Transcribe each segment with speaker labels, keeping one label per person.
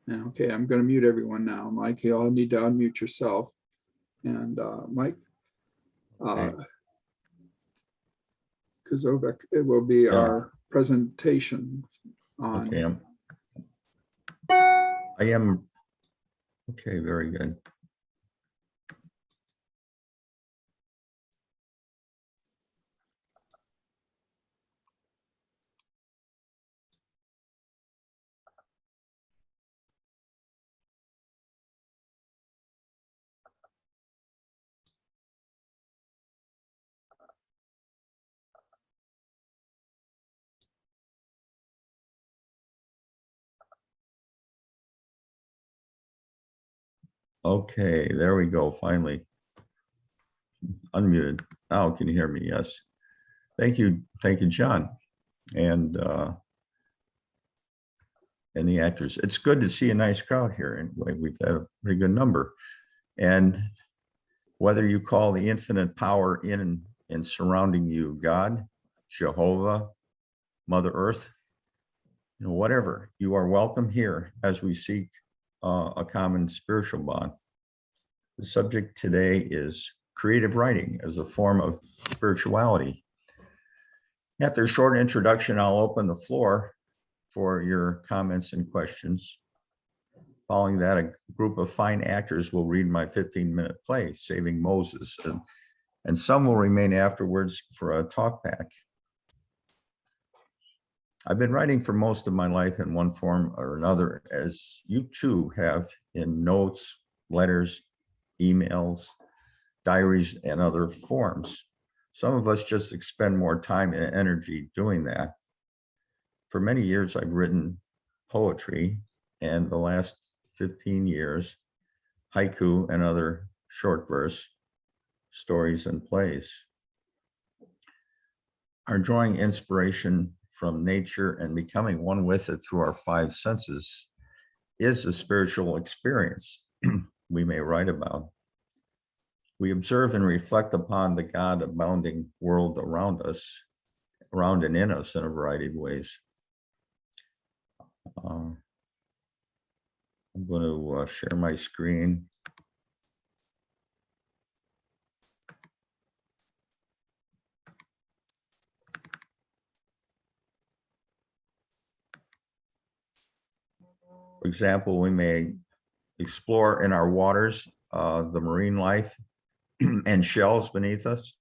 Speaker 1: Yeah, okay, I'm going to mute everyone now. Mike, you'll need to unmute yourself. And Mike Kozovic, it will be our presentation on.
Speaker 2: Okay, I am. Okay, very good. Okay, there we go. Finally unmuted. Now can you hear me? Yes. Thank you, John, and the actors. It's good to see a nice crowd here. Anyway, we've had a pretty good number, and whether you call the infinite power in and surrounding you God, Jehovah, Mother Earth, whatever, you are welcome here as we seek a common spiritual bond. The subject today is creative writing as a form of spirituality. After a short introduction, I'll open the floor for your comments and questions. Following that, a group of fine actors will read my 15-minute play, Saving Moses, and some will remain afterwards for a talk back. I've been writing for most of my life in one form or another, as you too have, in notes, letters, emails, diaries, and other forms. Some of us just expend more time and energy doing that. For many years, I've written poetry, and the last 15 years, haiku and other short verse stories and plays. Our drawing inspiration from nature and becoming one with it through our five senses is a spiritual experience we may write about. We observe and reflect upon the God abounding world around us, around and in us in a variety of ways. I'm going to share my screen. For example, we may explore in our waters the marine life and shells beneath us.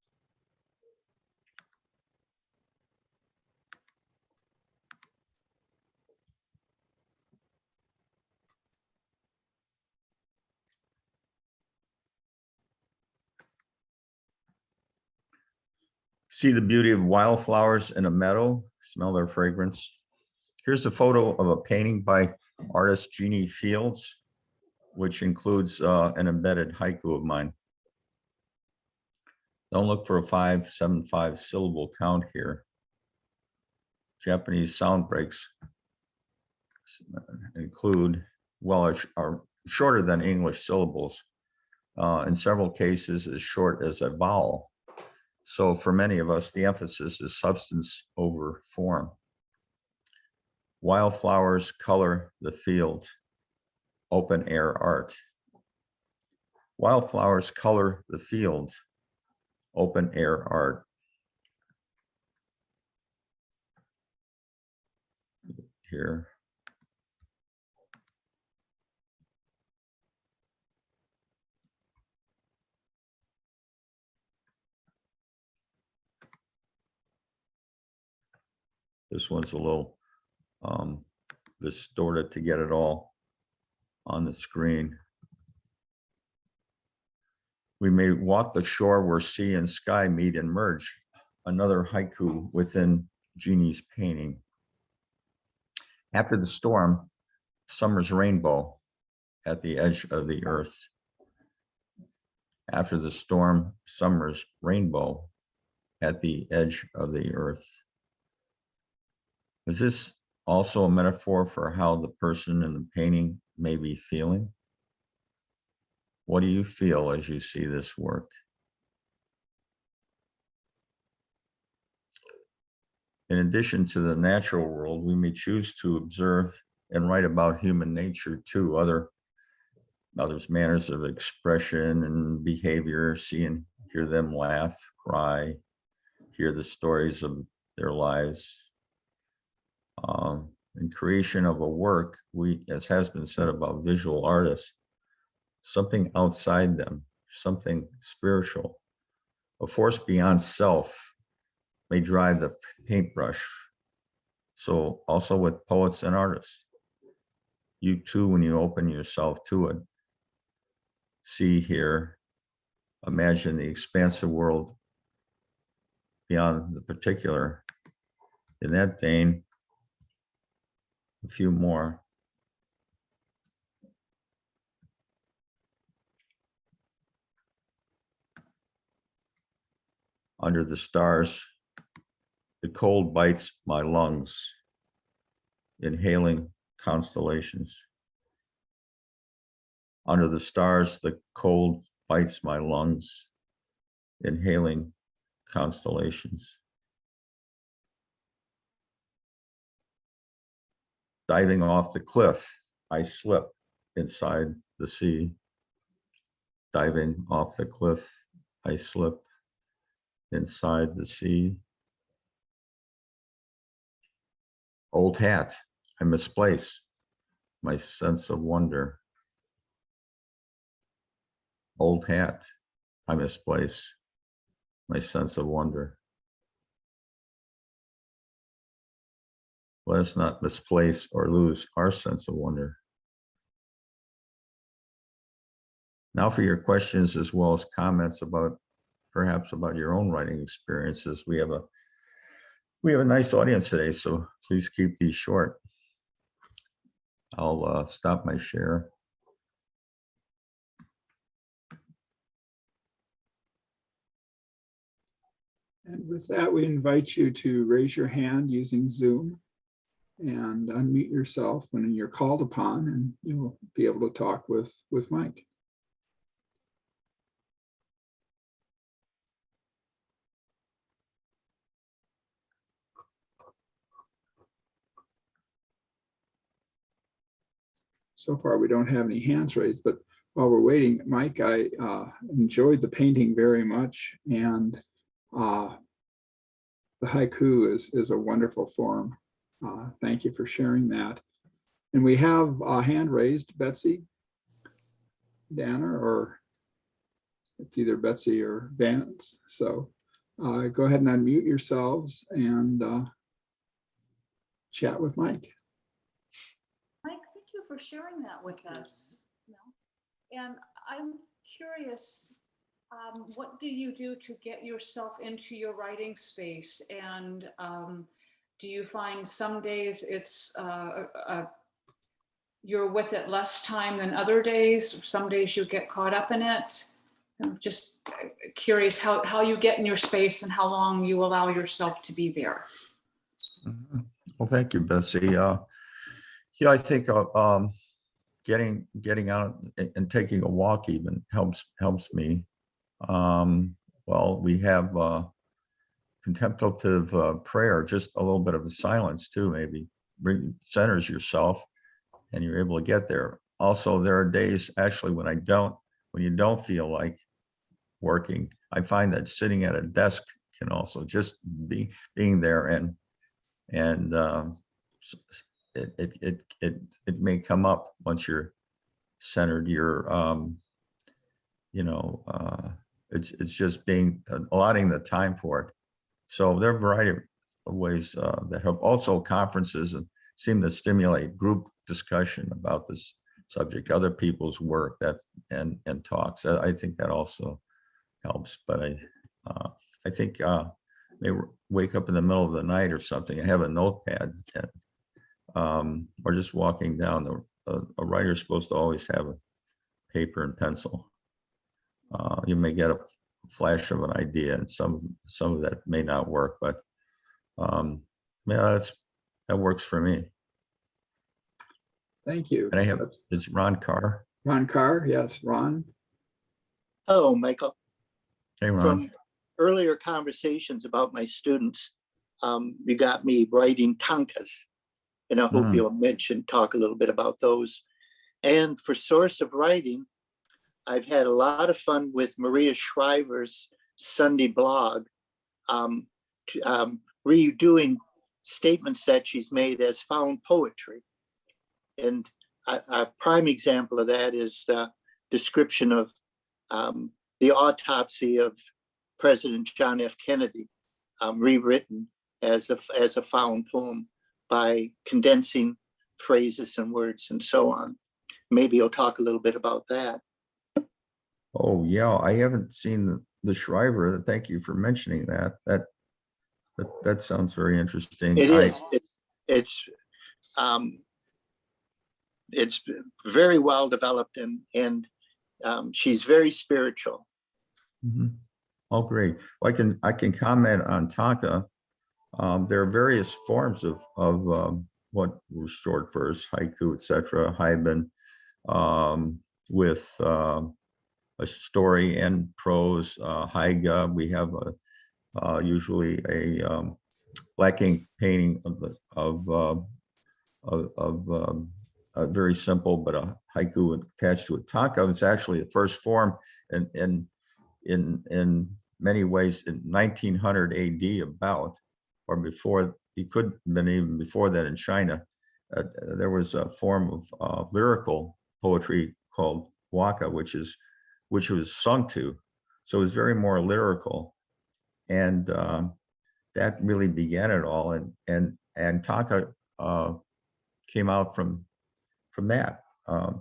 Speaker 2: See the beauty of wildflowers in a meadow, smell their fragrance. Here's a photo of a painting by artist Jeannie Fields, which includes an embedded haiku of mine. Don't look for a 575 syllable count here. Japanese sound breaks include, well, are shorter than English syllables. In several cases, as short as a vowel. So for many of us, the emphasis is substance over form. Wildflowers color the field, open air art. Wildflowers color the field, open air art. Here. This one's a little distorted to get it all on the screen. We may walk the shore where sea and sky meet and merge. Another haiku within Jeannie's painting. After the storm, summer's rainbow at the edge of the earth. After the storm, summer's rainbow at the edge of the earth. Is this also a metaphor for how the person in the painting may be feeling? What do you feel as you see this work? In addition to the natural world, we may choose to observe and write about human nature too, others' manners of expression and behavior, see and hear them laugh, cry, hear the stories of their lives. In creation of a work, we, as has been said about visual artists, something outside them, something spiritual, a force beyond self may drive the paintbrush. So also with poets and artists, you too, when you open yourself to it, see, hear, imagine the expansive world beyond the particular. In that vein, a few more. Under the stars, the cold bites my lungs, inhaling constellations. Under the stars, the cold bites my lungs, inhaling constellations. Diving off the cliff, I slip inside the sea. Diving off the cliff, I slip inside the sea. Old hat, I misplace my sense of wonder. Old hat, I misplace my sense of wonder. Let us not misplace or lose our sense of wonder. Now for your questions as well as comments about perhaps about your own writing experiences. We have a nice audience today, so please keep these short. I'll stop my share.
Speaker 1: And with that, we invite you to raise your hand using Zoom and unmute yourself when you're called upon, and you'll be able to talk with Mike. So far, we don't have any hands raised, but while we're waiting, Mike, I enjoyed the painting very much, and the haiku is a wonderful form. Thank you for sharing that. And we have a hand raised, Betsy Danner, or it's either Betsy or Vance. So go ahead and unmute yourselves and chat with Mike.
Speaker 3: Mike, thank you for sharing that with us. And I'm curious, what do you do to get yourself into your writing space? And do you find some days it's you're with it less time than other days? Some days you get caught up in it? I'm just curious how you get in your space and how long you allow yourself to be there.
Speaker 2: Well, thank you, Betsy. Yeah, I think getting out and taking a walk even helps me. Well, we have contemplative prayer, just a little bit of a silence too, maybe centers yourself and you're able to get there. Also, there are days actually when you don't feel like working. I find that sitting at a desk can also just being there and it may come up once you're centered. It's just allotting the time for it. So there are a variety of ways that help. Also, conferences seem to stimulate group discussion about this subject, other people's work and talks. I think that also helps. But I think may wake up in the middle of the night or something and have a notepad, or just walking down. A writer's supposed to always have a paper and pencil. You may get a flash of an idea, and some of that may not work, but yeah, that works for me.
Speaker 1: Thank you.
Speaker 2: And it's Ron Carr.
Speaker 1: Ron Carr, yes, Ron.
Speaker 4: Hello, Michael.
Speaker 2: Hey, Ron.
Speaker 4: From earlier conversations about my students, you got me writing tankas. And I hope
Speaker 2: Mm.
Speaker 4: you'll talk a little bit about those. And for source of writing, I've had a lot of fun with Maria Shriver's Sunday blog, redoing statements that she's made as found poetry. And a prime example of that is the description of the autopsy of President John F. Kennedy, rewritten as a found poem by condensing phrases and words and so on. Maybe you'll talk a little bit about that.
Speaker 2: Oh, yeah, I haven't seen the Shriver. Thank you for mentioning that. That sounds very interesting.
Speaker 4: It is. It's very well developed, and she's very spiritual.
Speaker 2: Mhm. Oh, great. Well, I can comment on Taka. There are various forms of what was short verse, haiku, etc., haiban, with a story and prose, haiga. We have usually a black ink painting of very simple, but a haiku attached to it. Taka is actually the first form, and in many ways in 1900 AD, about, or before. It could have been even before that in China. There was a form of lyrical poetry called waka, which was sung to, so it was very more lyrical, and that really began it all. And Taka came out from that,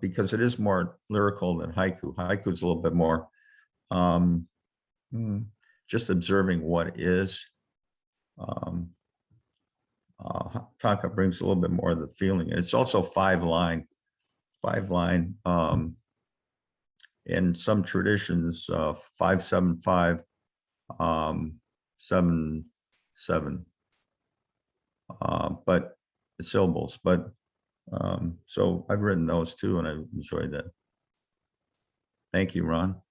Speaker 2: because it is more lyrical than haiku. Haiku is a little bit more just observing what is. Taka brings a little bit more of the feeling. It's also five line. In some traditions, 5-7-5, 7-7, but syllables. But so I've written those too, and I've enjoyed that. Thank you, Ron.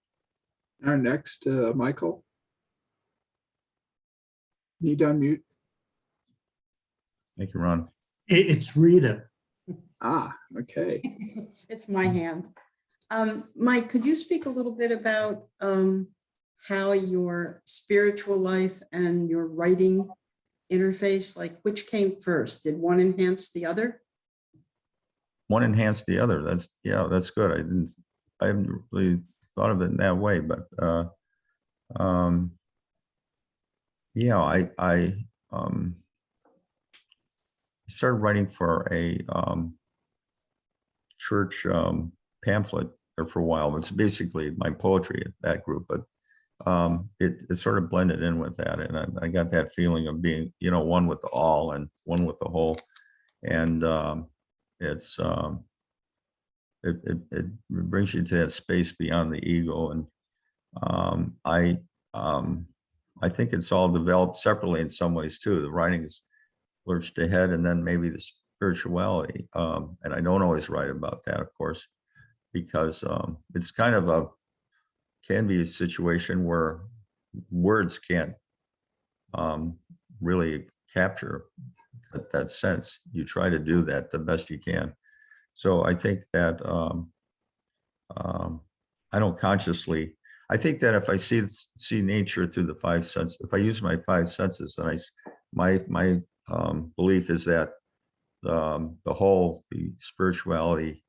Speaker 1: Our next, Michael. Need to unmute.
Speaker 2: Thank you, Ron.
Speaker 5: It's Rita.
Speaker 1: Okay.
Speaker 6: It's my hand. Mike, could you speak a little bit about how your spiritual life and your writing interface, like which came first? Did one enhance the other?
Speaker 2: One enhanced the other. That's good. I haven't really thought of it in that way, but yeah, I started writing for a church pamphlet there for a while. It's basically my poetry, that group, but it sort of blended in with that, and I got that feeling of being, one with the all and one with the whole, and it brings you to that space beyond the ego, and I think it's all developed separately in some ways too. The writing is lurched ahead, and then maybe the spirituality, and I don't always write about that, of course, because it's kind of can be a situation where words can't really capture that sense. You try to do that the best you can. So I think that I don't consciously. I think that if I see nature through the five senses, if I use my five senses, then my belief is that the whole, the spirituality,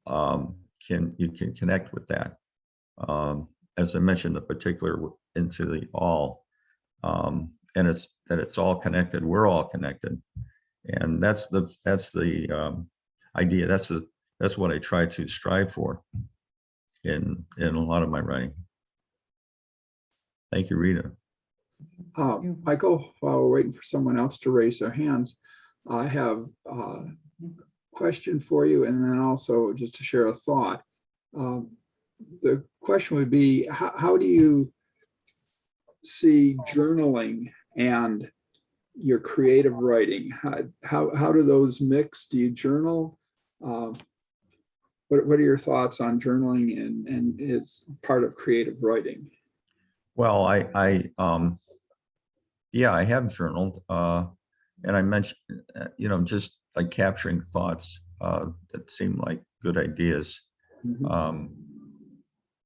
Speaker 2: you can connect with that. As I mentioned, the particular into the all, and it's all connected. We're all connected, and that's the idea. That's what I try to strive for in a lot of my writing. Thank you, Rita.
Speaker 1: Michael, while we're waiting for someone else to raise their hands, I have a question for you, and then also just to share a thought. The question would be, how do you see journaling and your creative writing? How do those mix? Do you journal? What are your thoughts on journaling and it's part of creative writing?
Speaker 2: Well, I have journaled, and I mentioned, just like capturing thoughts that seem like good ideas.
Speaker 1: Mhm.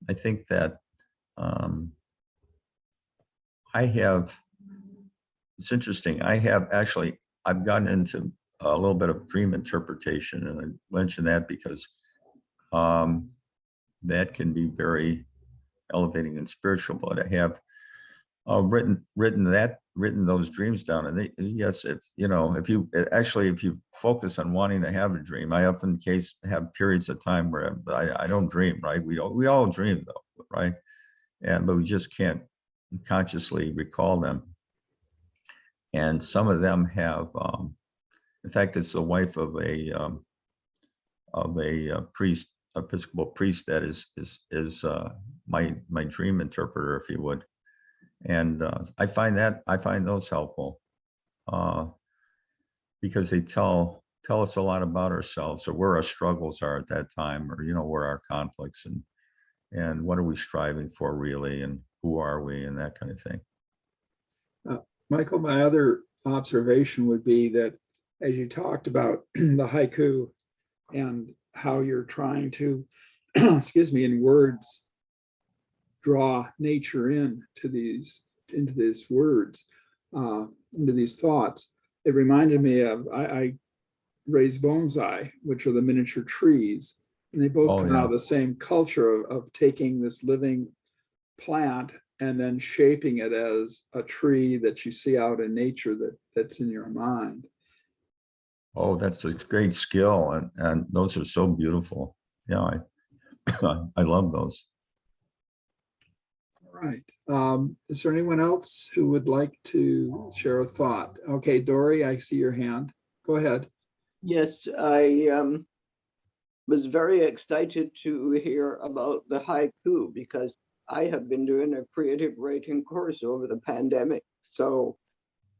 Speaker 2: I think that I have, it's interesting. I've gotten into a little bit of dream interpretation, and I mention that because that can be very elevating and spiritual. But I have written those dreams down, and yes, if if you focus on wanting to have a dream, I often have periods of time where I don't dream, right? We all dream though, right? But we just can't consciously recall them. And some of them have, in fact, it's the wife of a priest, Episcopal priest, that is my dream interpreter, if you would. And I find those helpful because they tell us a lot about ourselves, or where our struggles are at that time, or where our conflicts, and what are we striving for really, and who are we, and that kind of thing.
Speaker 1: Michael, my other observation would be that as you talked about the haiku and how you're trying to, excuse me, in words, draw nature into these words, into these thoughts, it reminded me of, I raise bonsai, which are the miniature trees, and they both come out of the same culture of taking this living plant and then shaping it as a tree that you see out in nature that's in your mind.
Speaker 2: Oh, that's a great skill, and those are so beautiful. Yeah, I love those.
Speaker 1: All right. Is there anyone else who would like to share a thought? Okay, Dory, I see your hand. Go ahead.
Speaker 5: Yes, I was very excited to hear about the haiku because I have been doing a creative writing course over the pandemic. So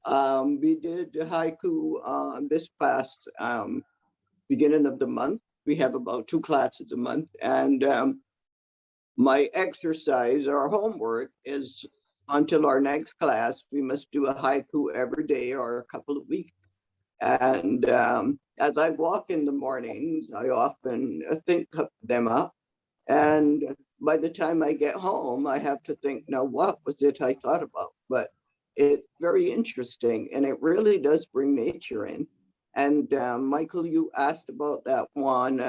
Speaker 5: we did haiku this past beginning of the month. We have about 2 classes a month, and my exercise or homework is until our next class, we must do a haiku every day or a couple of weeks. And as I walk in the mornings, I often think them up. And by the time I get home, I have to think, now, what was it I thought about? But it's very interesting, and it really does bring nature in. And Michael, you asked about that one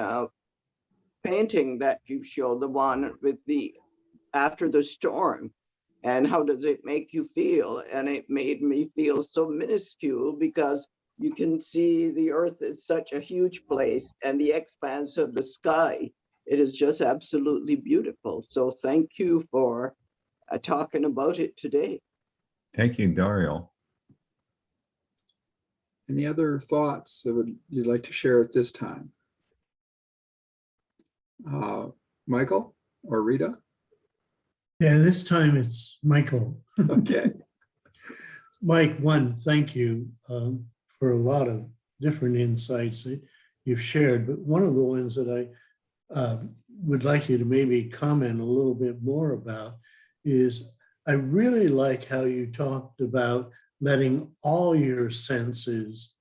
Speaker 5: painting that you showed, the one with the after the storm, and how does it make you feel? And it made me feel so minuscule because you can see the earth is such a huge place, and the expanse of the sky, it is just absolutely beautiful. So thank you for talking about it today.
Speaker 2: Thank you, Dario.
Speaker 1: Any other thoughts that you'd like to share at this time? Michael or Rita?
Speaker 7: Yeah, this time it's Michael.
Speaker 1: Okay.
Speaker 7: Mike, thank you for a lot of different insights that you've shared, but one of the ones that I would like you to maybe comment a little bit more about is I really like how you talked about letting all your senses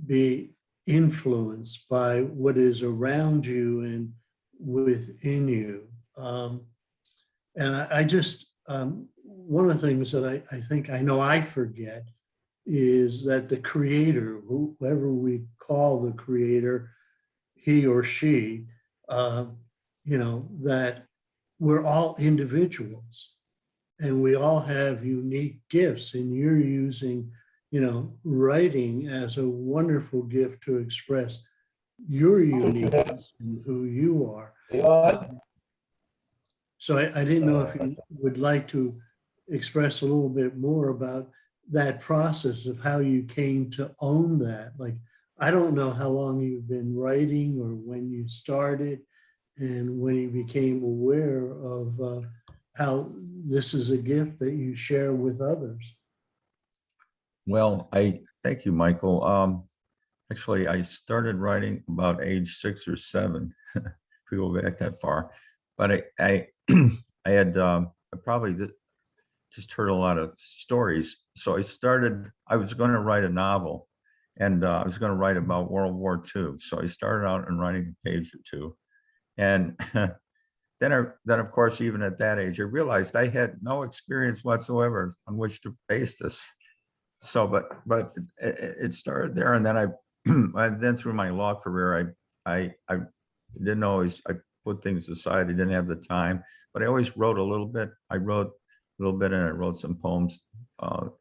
Speaker 7: be influenced by what is around you and within you. And I just, one of the things that I think I know I forget is that the creator, whoever we call the creator, he or she, that we're all individuals and we all have unique gifts, and you're using, writing as a wonderful gift to express your uniqueness and who you are. So I didn't know if you would like to express a little bit more about that process of how you came to own that. Like, I don't know how long you've been writing or when you started and when you became aware of how this is a gift that you share with others.
Speaker 2: Well, I thank you, Michael. Actually, I started writing about age 6 or 7, if we go back that far. But I had probably just heard a lot of stories. So I was going to write a novel, And I was going to write about World War II. So I started out in writing a page or two. And then of course, even at that age, I realized I had no experience whatsoever on which to base this. So, but it started there. And then then through my law career, I didn't always, I put things aside. I didn't have the time, but I always wrote a little bit. I wrote a little bit, and I wrote some poems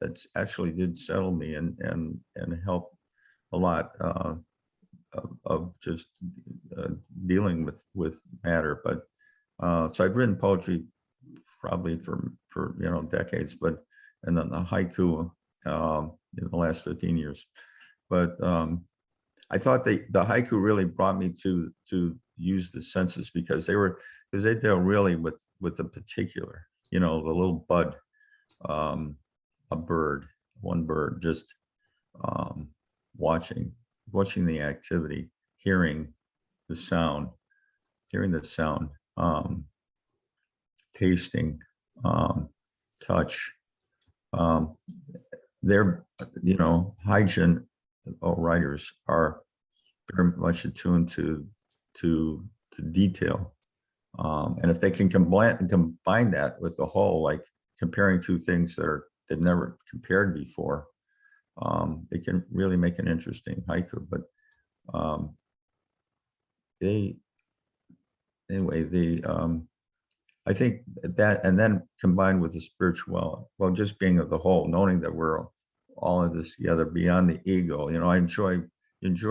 Speaker 2: that actually did settle me and help a lot of just dealing with matter. But so I've written poetry probably for decades, but and then the haiku in the last 15 years. But I thought the haiku really brought me to use the senses because they deal really with the particular, the little bud, a bird, one bird, just watching the activity, hearing the sound, tasting, touch. They're, hygiene writers are very much attuned to detail. And if they can combine that with the whole, like comparing two things they've never compared before, it can really make an interesting haiku. But I think that, and then combined with the spiritual, well, just being of the whole, knowing that we're all in this together beyond the ego. I enjoy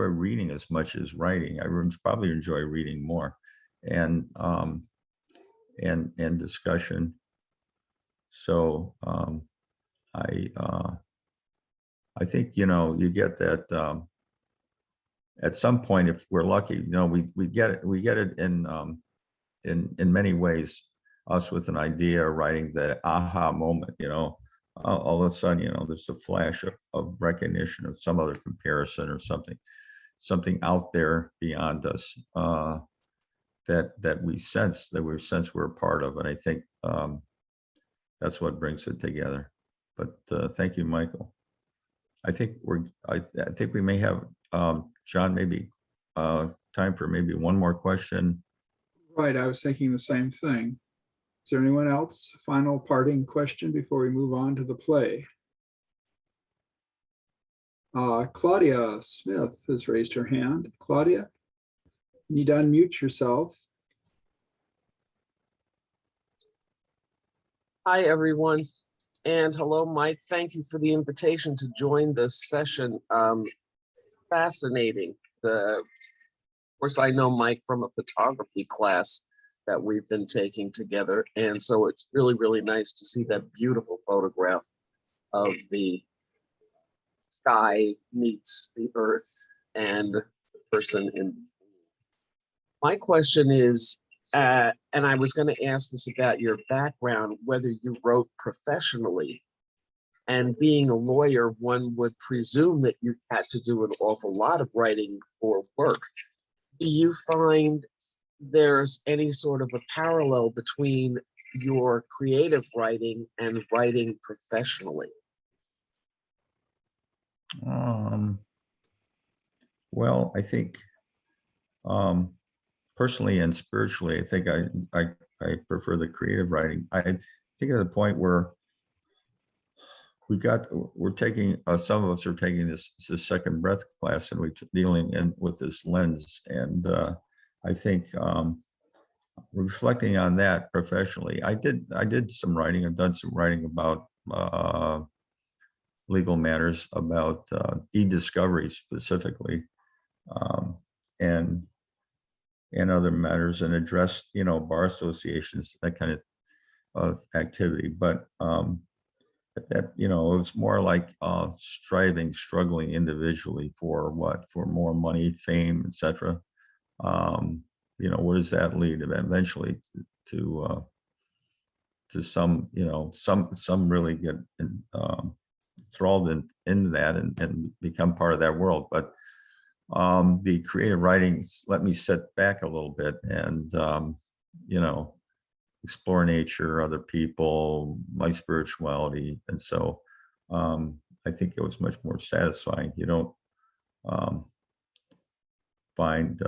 Speaker 2: reading as much as writing. I probably enjoy reading more, and discussion. So I think you get that at some point, if we're lucky, we get it in many ways. Us with an idea, writing that aha moment, all of a sudden, there's a flash of recognition of some other comparison or something out there beyond us that we sense we're a part of. And I think that's what brings it together. But thank you, Michael. I think we may have John, maybe time for maybe one more question.
Speaker 1: Right, I was thinking the same thing. Is there anyone else? Final parting question before we move on to the play? Claudia Smith has raised her hand. Claudia, you need to unmute yourself.
Speaker 8: Hi, everyone. And hello, Mike. Thank you for the invitation to join this session. Fascinating. Of course, I know Mike from a photography class that we've been taking together. And so it's really, really nice to see that beautiful photograph of the sky meets the earth and the person in. My question is, and I was going to ask this about your background, whether you wrote professionally. And being a lawyer, one would presume that you had to do an awful lot of writing for work. Do you find there's any sort of a parallel between your creative writing and writing professionally?
Speaker 2: Well, I think personally and spiritually, I think I prefer the creative writing. I think at the point where we're taking, some of us are taking this second breath class, and we're dealing with this lens. And I think reflecting on that professionally, I did some writing. I've done some writing about legal matters, about e-discovery specifically, and other matters, and addressed, bar associations, that kind of activity. But that, it was more like struggling individually for more money, fame, etc. Where does that lead eventually to some, some really get enthralled into that and become part of that world. But the creative writing let me sit back a little bit and explore nature, other people, my spirituality. And so I think it was much more satisfying. You don't find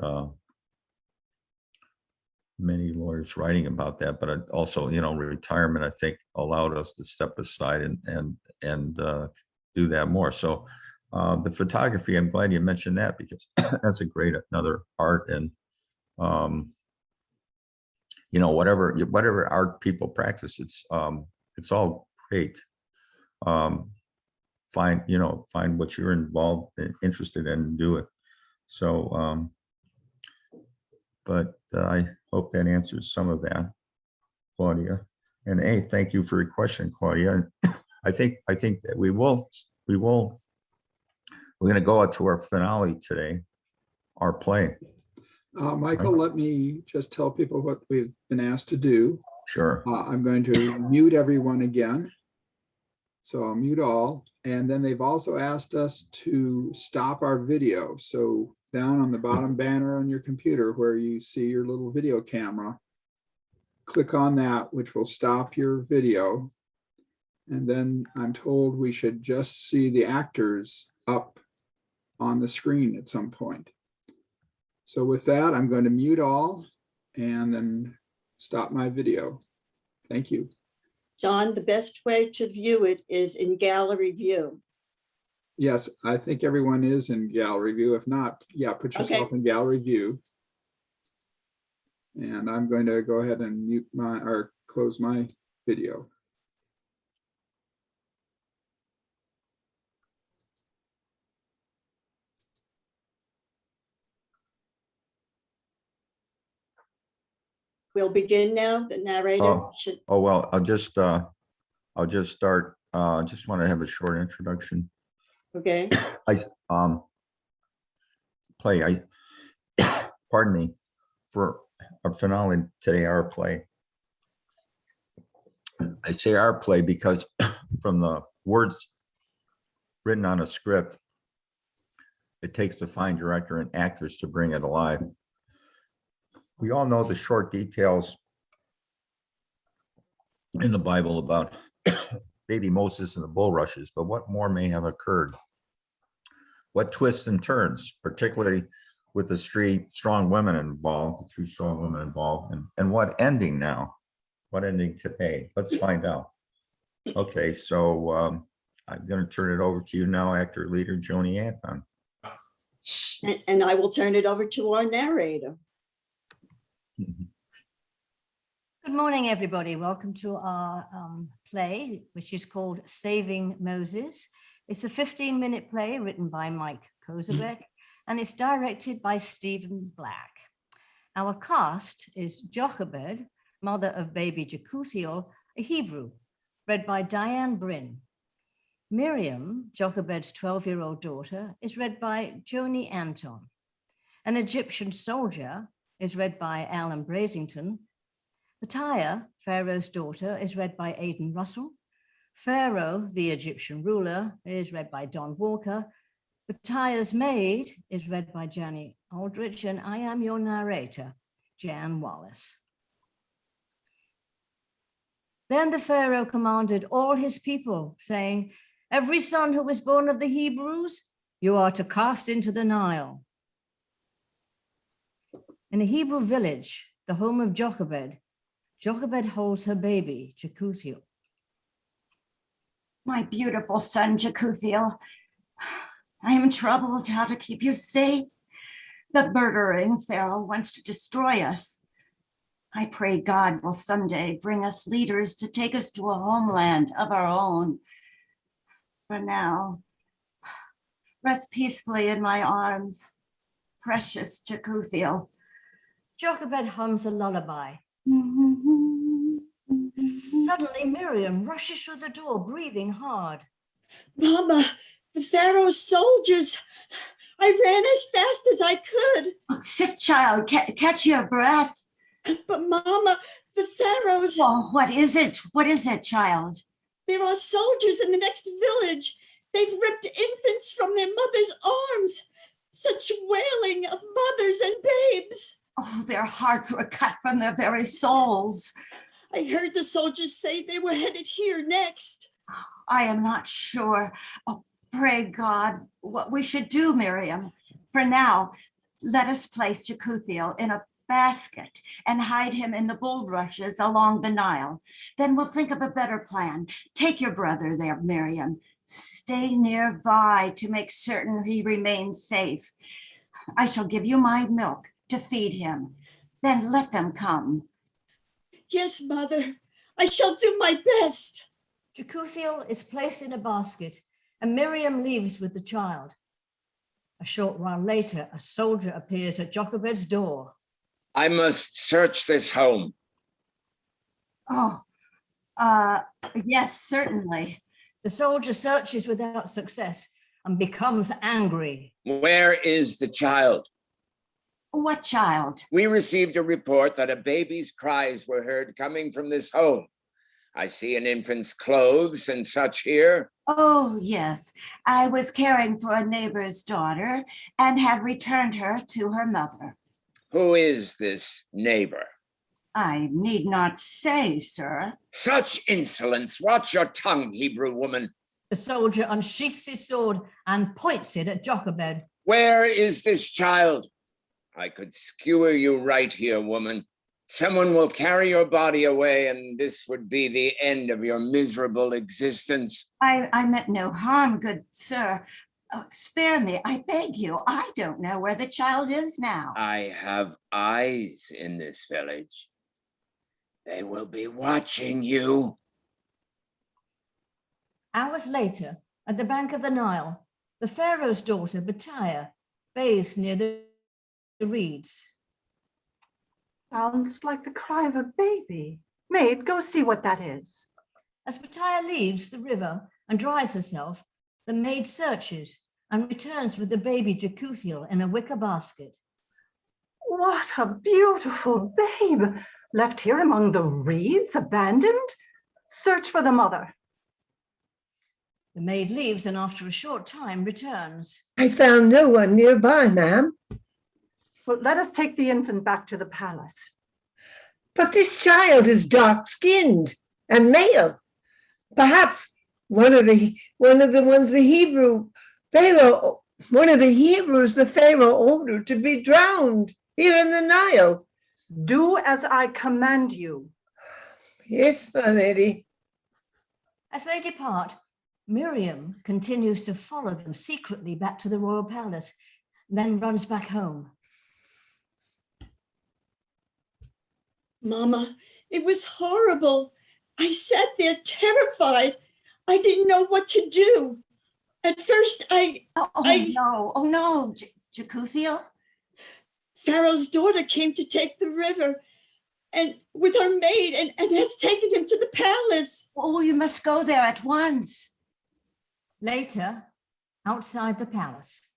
Speaker 2: many lawyers writing about that, but also, retirement, I think, allowed us to step aside and do that more. So the photography, I'm glad you mentioned that, because that's a great another art. And whatever art people practice, it's all great. Find what you're involved interested in and do it. So but I hope that answers some of that, Claudia. And thank you for your question, Claudia. I think that we're going to go out to our finale today, our play.
Speaker 1: Michael, let me just tell people what we've been asked to do.
Speaker 2: Sure.
Speaker 1: I'm going to mute everyone again. So I'll mute all. And then they've also asked us to stop our video. So down on the bottom banner on your computer where you see your little video camera, click on that, which will stop your video. And then I'm told we should just see the actors up on the screen at some point. So with that, I'm going to mute all and then stop my video. Thank you.
Speaker 9: John, the best way to view it is in gallery view.
Speaker 1: Yes, I think everyone is in gallery view. If not, yeah, put yourself in gallery view. And I'm going to go ahead and mute or close my video.
Speaker 9: We'll begin now. The narrator should.
Speaker 2: Oh, well, I'll just start. Just want to have a short introduction.
Speaker 9: Okay.
Speaker 2: Pardon me, for our finale today, our play. I say our play because from the words written on a script, it takes the fine director and actors to bring it alive. We all know the short details in the Bible about baby Moses and the bulrushes, but what more may have occurred? What twists and turns, particularly with the three strong women involved, and what ending now? What ending today? Let's find out. Okay, so I'm going to turn it over to you now, actor leader Joni Anton.
Speaker 9: And I will turn it over to our narrator.
Speaker 10: Good morning, everybody. Welcome to our play, which is called Saving Moses. It's a 15-minute play written by Mike Kozubek, and it's directed by Stephen Black. Our cast is Jochebed, mother of baby Jekuthiel, a Hebrew, read by Diane Bryn. Miriam, Jochebed's 12-year-old daughter, is read by Joni Anton. An Egyptian soldier is read by Alan Brasington. Patiah, Pharaoh's daughter, is read by Aidan Russell. Pharaoh, the Egyptian ruler, is read by Don Walker. Patiah's maid is read by Janie Aldrich, and I am your narrator, Jan Wallace. Then the Pharaoh commanded all his people, saying, "Every son who is born of the Hebrews, you are to cast into the Nile." In a Hebrew village, the home of Jochebed, Jochebed holds her baby, Jekuthiel.
Speaker 11: My beautiful son, Jekuthiel, I am troubled how to keep you safe. The murdering Pharaoh wants to destroy us. I pray God will someday bring us leaders to take us to a homeland of our own. For now, rest peacefully in my arms, precious Jekuthiel.
Speaker 10: Jochebed hums a lullaby. Suddenly, Miriam rushes through the door, breathing hard.
Speaker 9: Mama, the Pharaoh's soldiers. I ran as fast as I could.
Speaker 11: Oh, sit, child, catch your breath.
Speaker 9: But Mama, the Pharaoh's.
Speaker 11: Oh, what is it? What is it, child?
Speaker 9: There are soldiers in the next village. They've ripped infants from their mother's arms. Such wailing of mothers and babes.
Speaker 11: Oh, their hearts were cut from their very souls.
Speaker 9: I heard the soldiers say they were headed here next.
Speaker 11: I am not sure. Oh, pray God what we should do, Miriam. For now, let us place Jekuthiel in a basket and hide him in the bulrushes along the Nile. Then we'll think of a better plan. Take your brother there, Miriam. Stay nearby to make certain he remains safe. I shall give you my milk to feed him. Then let them come.
Speaker 9: Yes, Mother, I shall do my best.
Speaker 10: Jekuthiel is placed in a basket and Miriam leaves with the child. A short while later, a soldier appears at Jochebed's door.
Speaker 12: I must search this home.
Speaker 11: Oh, yes, certainly.
Speaker 10: The soldier searches without success and becomes angry.
Speaker 12: Where is the child?
Speaker 11: What child?
Speaker 12: We received a report that a baby's cries were heard coming from this home. I see an infant's clothes and such here.
Speaker 11: Oh, yes. I was caring for a neighbor's daughter and have returned her to her mother.
Speaker 12: Who is this neighbor?
Speaker 11: I need not say, sir.
Speaker 12: Such insolence! Watch your tongue, Hebrew woman.
Speaker 10: The soldier unsheaths his sword and points it at Jochebed.
Speaker 12: Where is this child? I could skewer you right here, woman. Someone will carry your body away, and this would be the end of your miserable existence.
Speaker 11: I meant no harm, good sir. Oh, spare me, I beg you. I don't know where the child is now.
Speaker 12: I have eyes in this village. They will be watching you.
Speaker 10: Hours later, at the bank of the Nile, the Pharaoh's daughter, Batiah, bathes near the reeds.
Speaker 13: Sounds like the cry of a baby. Maid, go see what that is.
Speaker 10: As Batiah leaves the river and dries herself, the maid searches and returns with the baby Jekuthiel in a wicker basket.
Speaker 13: What a beautiful babe. Left here among the reeds, abandoned? Search for the mother.
Speaker 10: The maid leaves and after a short time returns.
Speaker 14: I found no one nearby, ma'am.
Speaker 13: Well, let us take the infant back to the palace.
Speaker 14: But this child is dark-skinned and male. Perhaps one of the ones the Hebrew Pharaoh, one of the Hebrews the Pharaoh ordered to be drowned here in the Nile.
Speaker 13: Do as I command you.
Speaker 14: Yes, my lady.
Speaker 10: As they depart, Miriam continues to follow them secretly back to the royal palace, then runs back home.
Speaker 9: Mama, it was horrible. I sat there terrified. I didn't know what to do. At first,
Speaker 11: Oh no, Jekuthiel?
Speaker 9: Pharaoh's daughter came to take the river and with her maid and has taken him to the palace.
Speaker 11: Oh, you must go there at once.
Speaker 10: Later, outside the palace.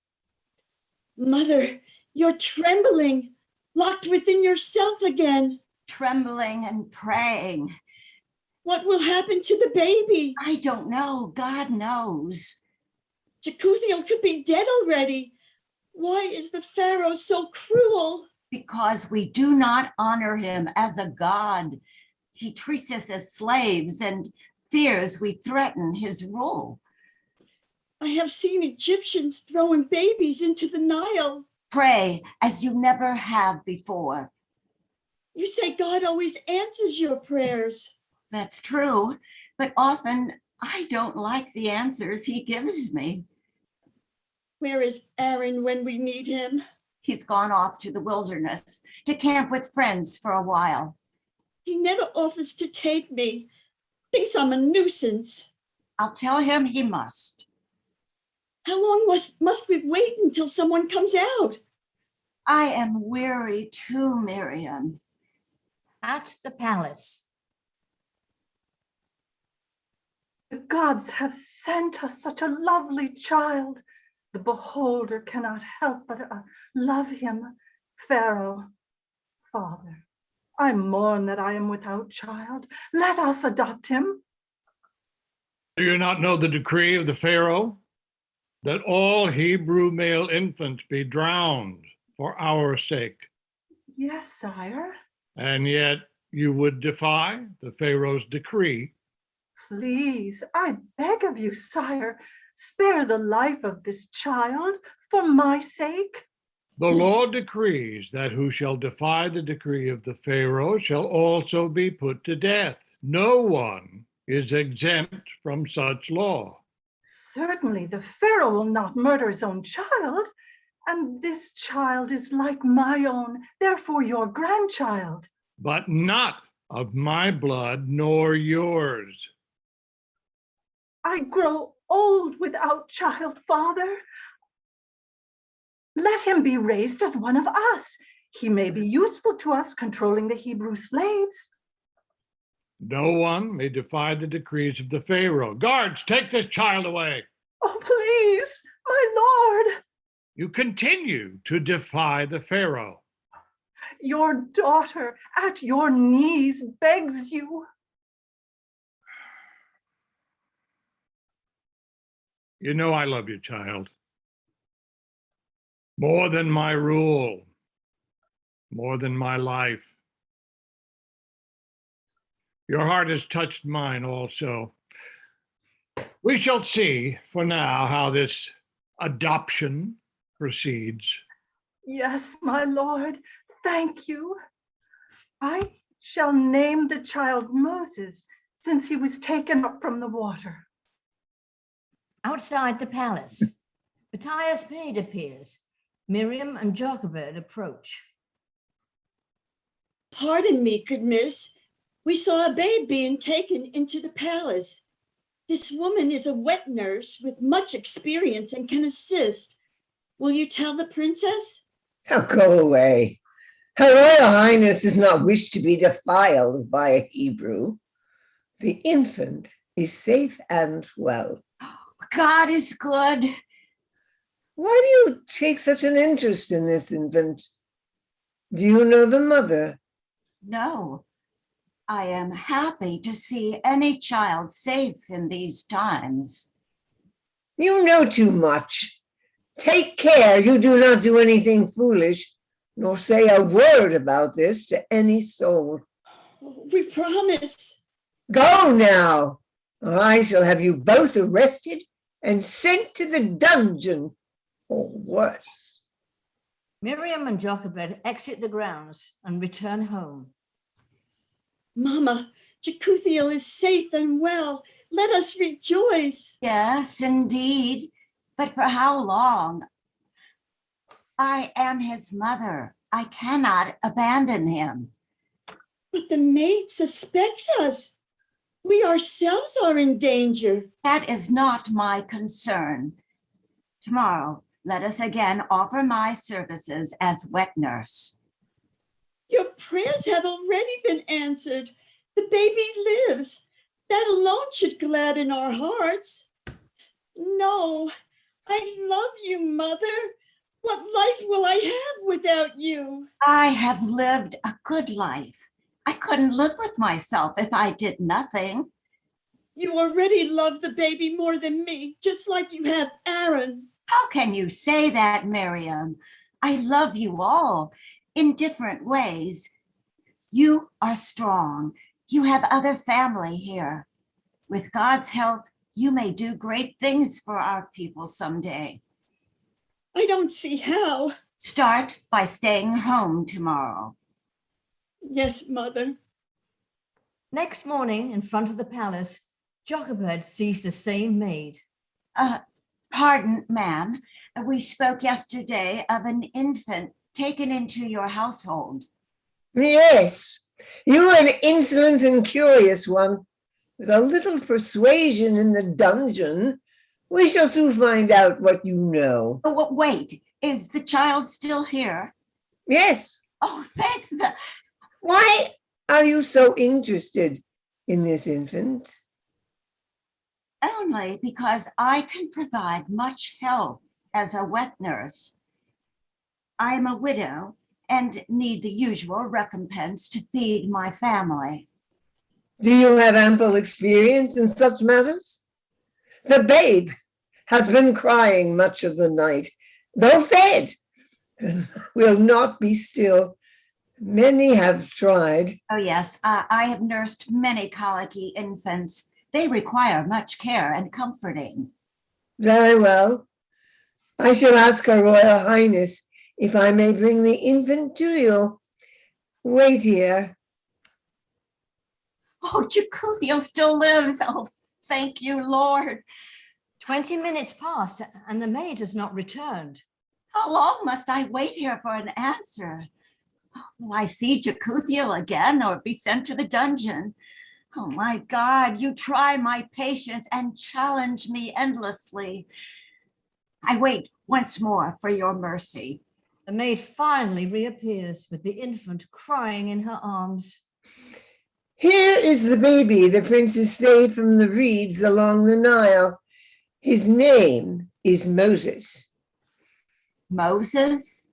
Speaker 9: Mother, you're trembling, locked within yourself again.
Speaker 11: Trembling and praying.
Speaker 9: What will happen to the baby?
Speaker 11: I don't know. God knows.
Speaker 9: Jekuthiel could be dead already. Why is the Pharaoh so cruel?
Speaker 11: Because we do not honor him as a god. He treats us as slaves and fears we threaten his rule.
Speaker 9: I have seen Egyptians throwing babies into the Nile.
Speaker 11: Pray as you never have before.
Speaker 9: You say God always answers your prayers.
Speaker 11: That's true, but often I don't like the answers he gives me.
Speaker 9: Where is Aaron when we need him?
Speaker 11: He's gone off to the wilderness to camp with friends for a while.
Speaker 9: He never offers to take me. Thinks I'm a nuisance.
Speaker 11: I'll tell him he must.
Speaker 9: How long must we wait until someone comes out?
Speaker 11: I am weary too, Miriam.
Speaker 10: At the palace.
Speaker 13: The gods have sent us such a lovely child. The beholder cannot help but love him. Pharaoh, Father, I mourn that I am without child. Let us adopt him.
Speaker 15: Do you not know the decree of the Pharaoh? That all Hebrew male infants be drowned for our sake.
Speaker 13: Yes, sire.
Speaker 15: And yet you would defy the Pharaoh's decree.
Speaker 13: Please, I beg of you, sire. spare the life of this child for my sake.
Speaker 15: The law decrees that who shall defy the decree of the Pharaoh shall also be put to death. No one is exempt from such law.
Speaker 13: Certainly the Pharaoh will not murder his own child, and this child is like my own, therefore your grandchild.
Speaker 15: But not of my blood nor yours.
Speaker 13: I grow old without child, father. Let him be raised as one of us. He may be useful to us controlling the Hebrew slaves.
Speaker 15: No one may defy the decrees of the Pharaoh. Guards, take this child away.
Speaker 13: Oh, please, my lord.
Speaker 15: You continue to defy the Pharaoh.
Speaker 13: Your daughter at your knees begs you.
Speaker 15: You know I love you, child. More than my rule, more than my life. Your heart has touched mine also. We shall see for now how this adoption proceeds.
Speaker 13: Yes, my lord, thank you. I shall name the child Moses, since he was taken up from the water.
Speaker 10: Outside the palace, Matthias Bede appears. Miriam and Jochebed approach.
Speaker 9: Pardon me, good miss. We saw a babe being taken into the palace. This woman is a wet nurse with much experience and can assist. Will you tell the princess?
Speaker 14: Oh, go away. Her Royal Highness does not wish to be defiled by a Hebrew. The infant is safe and well.
Speaker 11: God is good.
Speaker 14: Why do you take such an interest in this infant? Do you know the mother?
Speaker 11: No, I am happy to see any child safe in these times.
Speaker 14: You know too much. Take care you do not do anything foolish, nor say a word about this to any soul.
Speaker 9: We promise.
Speaker 14: Go now, or I shall have you both arrested and sent to the dungeon, or worse.
Speaker 10: Miriam and Jochebed exit the grounds and return home.
Speaker 9: Mama, Jekuthiel is safe and well. Let us rejoice.
Speaker 11: Yes, indeed. But for how long? I am his mother. I cannot abandon him.
Speaker 9: But the maid suspects us. We ourselves are in danger.
Speaker 11: That is not my concern. Tomorrow, let us again offer my services as wet nurse.
Speaker 9: Your prayers have already been answered. The baby lives. That alone should gladden our hearts. No, I love you, Mother. What life will I have without you?
Speaker 11: I have lived a good life. I couldn't live with myself if I did nothing.
Speaker 9: You already love the baby more than me, just like you have Aaron.
Speaker 11: How can you say that, Miriam? I love you all in different ways. You are strong. You have other family here. With God's help, you may do great things for our people someday.
Speaker 9: I don't see how.
Speaker 11: Start by staying home tomorrow.
Speaker 9: Yes, Mother.
Speaker 10: Next morning, in front of the palace, Jochebed sees the same maid.
Speaker 11: Pardon, ma'am. We spoke yesterday of an infant taken into your household.
Speaker 14: Yes, you an insolent and curious one. With a little persuasion in the dungeon, we shall soon find out what you know.
Speaker 11: Oh, wait, is the child still here?
Speaker 14: Yes.
Speaker 11: Oh, thank the...
Speaker 14: Why are you so interested in this infant?
Speaker 11: Only because I can provide much help as a wet nurse. I am a widow and need the usual recompense to feed my family.
Speaker 14: Do you have ample experience in such matters? The babe has been crying much of the night, though fed, and will not be still. Many have tried.
Speaker 11: Oh, yes, I have nursed many colicky infants. They require much care and comforting.
Speaker 14: Very well. I shall ask Her Royal Highness if I may bring the infant to you. Wait here.
Speaker 11: Oh, Jacuthiel still lives. Oh, thank you, Lord.
Speaker 10: 20 minutes passed and the maid has not returned.
Speaker 11: How long must I wait here for an answer? Will I see Jacuthiel again or be sent to the dungeon? Oh my God, you try my patience and challenge me endlessly. I wait once more for your mercy.
Speaker 10: The maid finally reappears with the infant crying in her arms.
Speaker 14: Here is the baby the princess saved from the reeds along the Nile. His name is Moses.
Speaker 11: Moses?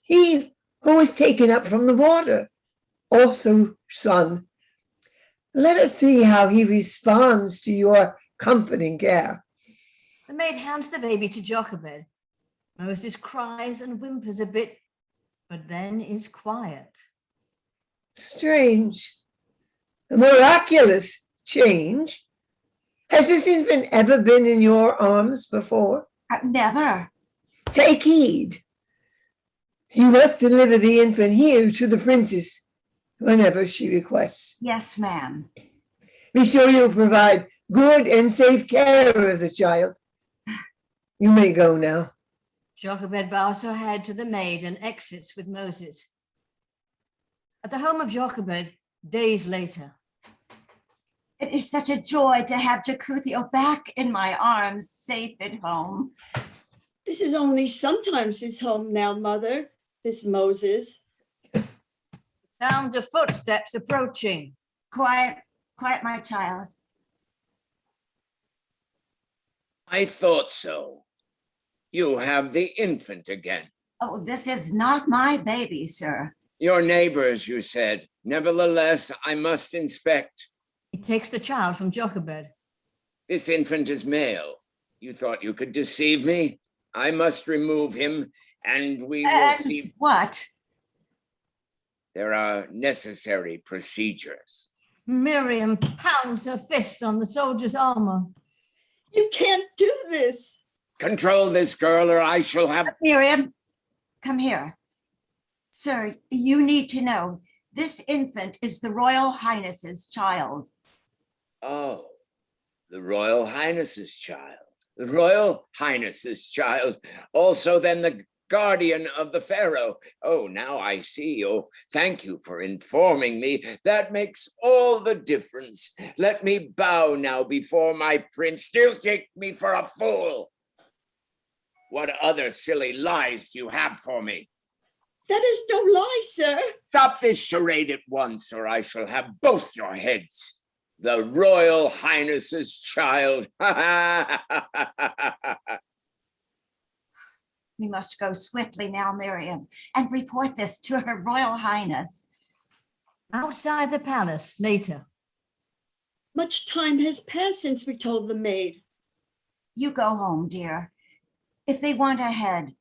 Speaker 14: He who was taken up from the water, also son. Let us see how he responds to your comforting care.
Speaker 10: The maid hands the baby to Jochebed. Moses cries and whimpers a bit, but then is quiet.
Speaker 14: Strange, a miraculous change. Has this infant ever been in your arms before?
Speaker 11: Never.
Speaker 14: Take heed. You must deliver the infant here to the princess whenever she requests.
Speaker 11: Yes, ma'am.
Speaker 14: Be sure you provide good and safe care of the child. You may go now.
Speaker 10: Jochebed bows her head to the maid and exits with Moses. At the home of Jochebed, days later.
Speaker 11: It is such a joy to have Jacuthiel back in my arms, safe at home.
Speaker 9: This is only sometimes his home now, Mother, this Moses.
Speaker 10: Sound of footsteps approaching.
Speaker 11: Quiet, quiet, my child.
Speaker 12: I thought so. You have the infant again.
Speaker 11: Oh, this is not my baby, sir.
Speaker 12: Your neighbors, you said. Nevertheless, I must inspect.
Speaker 10: He takes the child from Jochebed.
Speaker 12: This infant is male. You thought you could deceive me? I must remove him, and we will see.
Speaker 11: What?
Speaker 12: There are necessary procedures.
Speaker 10: Miriam pounds her fist on the soldier's armor.
Speaker 9: You can't do this.
Speaker 12: Control this girl, or I shall have.
Speaker 11: Miriam, come here. Sir, you need to know this infant is the Royal Highness's child.
Speaker 12: Oh, the Royal Highness's child. The Royal Highness's child. Also, then, the guardian of the Pharaoh. Oh, now I see. Oh, thank you for informing me. That makes all the difference. Let me bow now before my prince. Do you take me for a fool? What other silly lies do you have for me?
Speaker 9: That is no lie, sir.
Speaker 12: Stop this charade at once, or I shall have both your heads. The Royal Highness's child.
Speaker 11: We must go swiftly now, Miriam, and report this to Her Royal Highness.
Speaker 10: Outside the palace, later.
Speaker 9: Much time has passed since we told the maid.
Speaker 11: You go home, dear. If they want a head,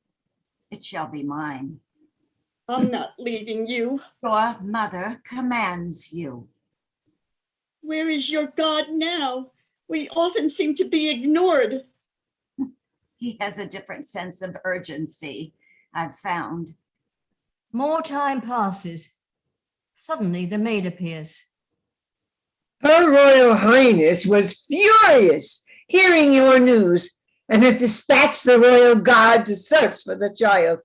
Speaker 11: it shall be mine.
Speaker 9: I'm not leaving you.
Speaker 11: Your mother commands you.
Speaker 9: Where is your God now? We often seem to be ignored.
Speaker 11: He has a different sense of urgency, I've found.
Speaker 10: More time passes. Suddenly, the maid appears.
Speaker 14: Her Royal Highness was furious hearing your news and has dispatched the royal guard to search for the child.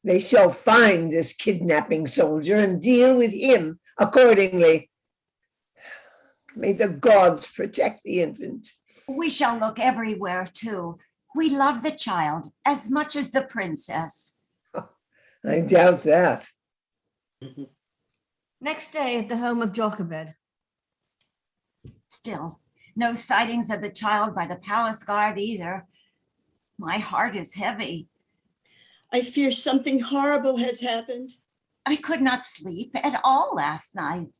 Speaker 14: They shall find this kidnapping soldier and deal with him accordingly. May the gods protect the infant.
Speaker 11: We shall look everywhere too. We love the child as much as the princess.
Speaker 14: I doubt that.
Speaker 10: Next day at the home of Jochebed.
Speaker 11: Still, no sightings of the child by the palace guard either. My heart is heavy.
Speaker 9: I fear something horrible has happened.
Speaker 11: I could not sleep at all last night.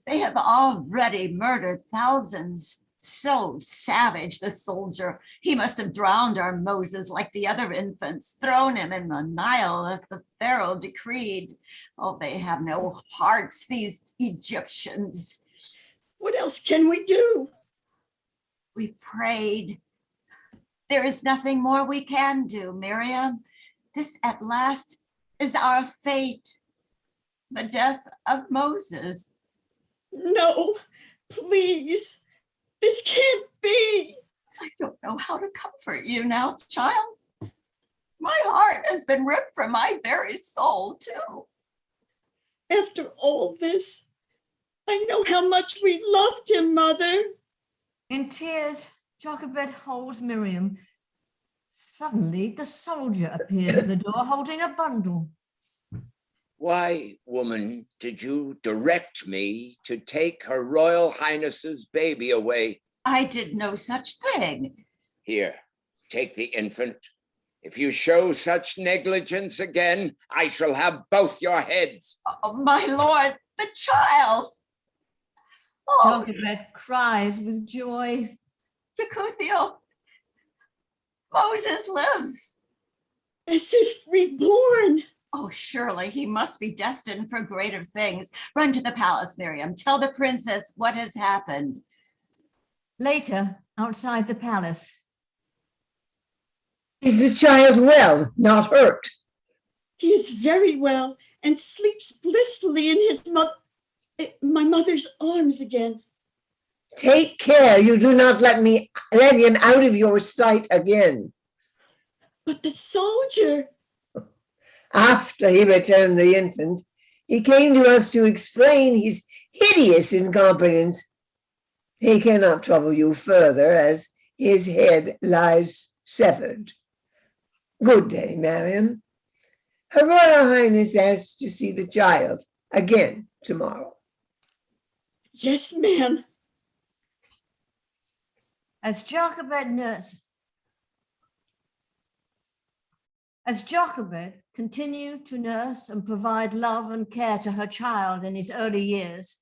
Speaker 11: They have already murdered thousands. So savage, the soldier. He must have drowned our Moses like the other infants, thrown him in the Nile as the Pharaoh decreed. Oh, they have no hearts, these Egyptians.
Speaker 9: What else can we do?
Speaker 11: We've prayed. There is nothing more we can do, Miriam. This at last is our fate. The death of Moses.
Speaker 9: No, please. This can't be.
Speaker 11: I don't know how to comfort you now, child. My heart has been ripped from my very soul, too.
Speaker 9: After all this, I know how much we loved him, Mother.
Speaker 10: In tears, Jochebed holds Miriam. Suddenly, the soldier appears at the door holding a bundle.
Speaker 12: Why, woman, did you direct me to take Her Royal Highness's baby away?
Speaker 11: I did no such thing.
Speaker 12: Here, take the infant. If you show such negligence again, I shall have both your heads.
Speaker 11: Oh, my lord, the child. Oh,
Speaker 10: Jochebed cries with joy.
Speaker 11: Jekuthiel, Moses lives.
Speaker 9: As if reborn.
Speaker 11: Oh, surely he must be destined for greater things. Run to the palace, Miriam. Tell the princess what has happened.
Speaker 10: Later, outside the palace.
Speaker 14: Is the child well, not hurt?
Speaker 9: He is very well and sleeps blissfully in his my mother's arms again.
Speaker 14: Take care you do not let him out of your sight again.
Speaker 9: But the soldier.
Speaker 14: After he returned the infant, he came to us to explain his hideous incompetence. He cannot trouble you further as his head lies severed. Good day, Marion. Her Royal Highness asks to see the child again tomorrow.
Speaker 9: Yes, ma'am.
Speaker 10: As Jochebed continued to nurse and provide love and care to her child in his early years,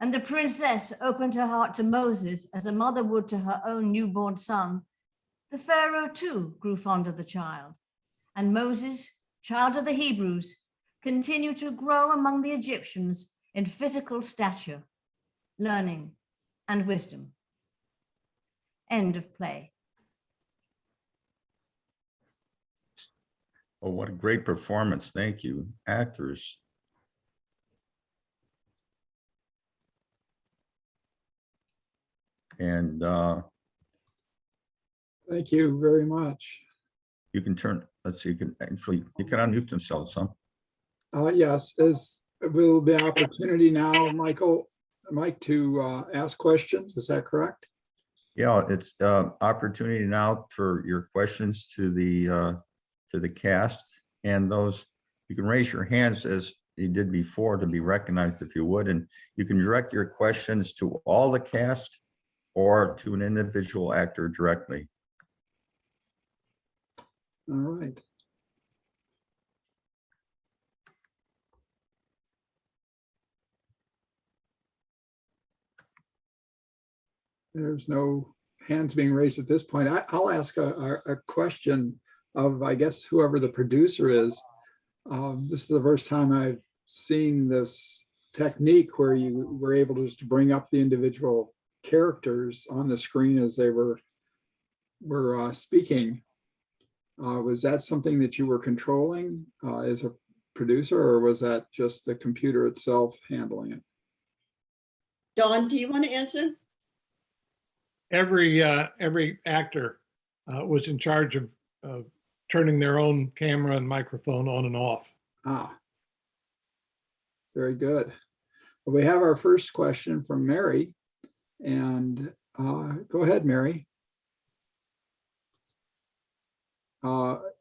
Speaker 10: and the princess opened her heart to Moses as a mother would to her own newborn son, the Pharaoh too grew fond of the child, and Moses, child of the Hebrews, continued to grow among the Egyptians in physical stature, learning, and wisdom. End of play.
Speaker 2: Oh, what a great performance. Thank you, actors. And
Speaker 1: Thank you very much.
Speaker 2: you can turn, let's see, you can unmute themselves, huh?
Speaker 1: Yes, will be opportunity now, Mike, to ask questions. Is that correct?
Speaker 2: Yeah, it's opportunity now for your questions to the cast, and those, you can raise your hands as you did before to be recognized if you would, and you can direct your questions to all the cast or to an individual actor directly.
Speaker 1: All right. There's no hands being raised at this point. I'll ask a question of, I guess, whoever the producer is. This is the first time I've seen this technique where you were able to just bring up the individual characters on the screen as they were speaking. Was that something that you were controlling as a producer, or was that just the computer itself handling it?
Speaker 9: Dawn, do you want to answer?
Speaker 15: Every actor was in charge of turning their own camera and microphone on and off.
Speaker 1: Ah, very good. Well, we have our first question from Mary, and go ahead, Mary.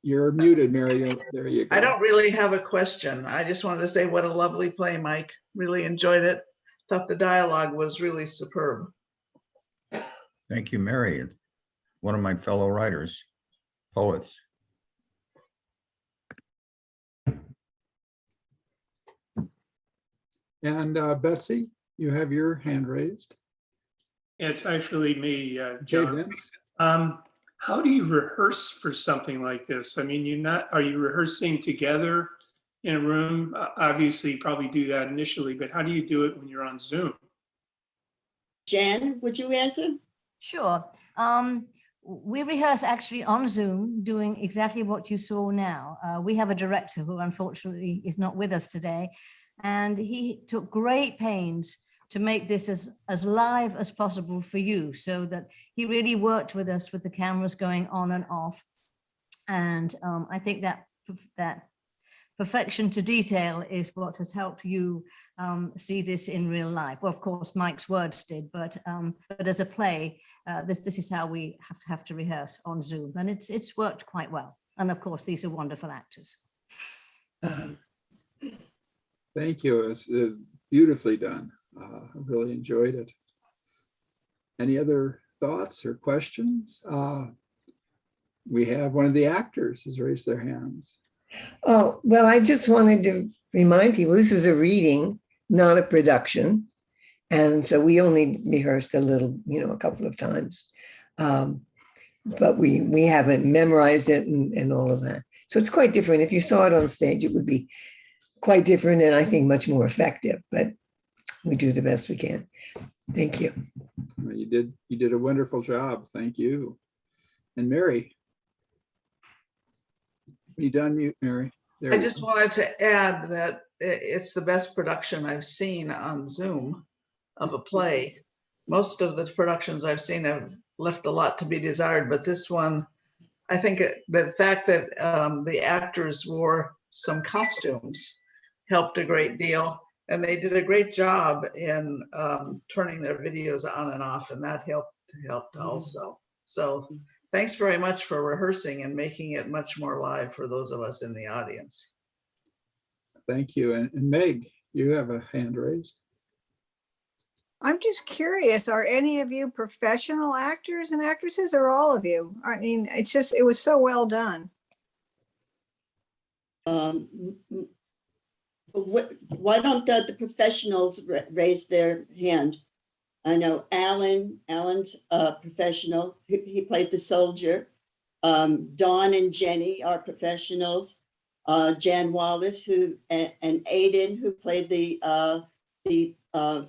Speaker 1: You're muted, Mary. There you go.
Speaker 16: I don't really have a question. I just wanted to say what a lovely play, Mike. Really enjoyed it. Thought the dialogue was really superb.
Speaker 2: Thank you, Mary. One of my fellow writers, poets.
Speaker 1: And Betsy, you have your hand raised.
Speaker 17: It's actually me,
Speaker 1: Okay,
Speaker 17: John.
Speaker 1: Vince.
Speaker 17: How do you rehearse for something like this? I mean, are you rehearsing together in a room? Obviously, you probably do that initially, but how do you do it when you're on Zoom?
Speaker 9: Jan, would you answer?
Speaker 10: Sure. we rehearse actually on Zoom, doing exactly what you saw now. We have a director who unfortunately is not with us today, and he took great pains to make this as live as possible for you, so that he really worked with us with the cameras going on and off. And I think that perfection to detail is what has helped you see this in real life. Well, of course, Mike's words did, but as a play, this is how we have to rehearse on Zoom, and it's worked quite well. And of course, these are wonderful actors.
Speaker 1: Thank you. It's beautifully done. I really enjoyed it. Any other thoughts or questions? We have one of the actors has raised their hands.
Speaker 14: Oh, well, I just wanted to remind people, this is a reading, not a production. And so we only rehearsed a little, a couple of times. But we haven't memorized it and all of that. So it's quite different. If you saw it on stage, it would be quite different and I think much more effective, but we do the best we can. Thank you.
Speaker 1: Well, you did a wonderful job. Thank you. And Mary. You done, mute, Mary? There
Speaker 16: I
Speaker 1: we
Speaker 16: just
Speaker 1: go.
Speaker 16: wanted to add that it's the best production I've seen on Zoom of a play. Most of the productions I've seen have left a lot to be desired, but this one, I think the fact that the actors wore some costumes helped a great deal, and they did a great job in turning their videos on and off, and that helped also. So thanks very much for rehearsing and making it much more live for those of us in the audience.
Speaker 1: Thank you. And Meg, you have a hand raised.
Speaker 18: I'm just curious, are any of you professional actors and actresses, or all of you? I mean, it was so well done.
Speaker 9: Why don't the professionals raise their hand? I know Alan's a professional. He played the soldier. Dawn and Jenny are professionals. Jan Wallace, and Aiden, who played the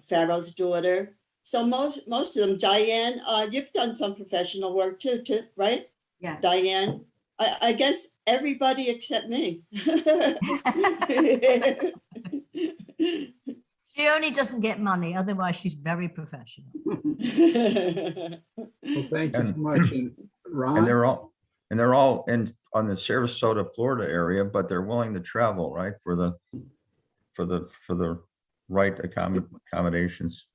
Speaker 9: Pharaoh's daughter. So most of them. Diane, you've done some professional work too, right?
Speaker 11: Yes.
Speaker 9: Diane, I guess everybody except me.
Speaker 10: She only doesn't get money, otherwise she's very professional.
Speaker 1: Well, thank you so much. And Ron?
Speaker 2: And they're all in on the Sarasota, Florida area, but they're willing to travel, right, for the right accommodations.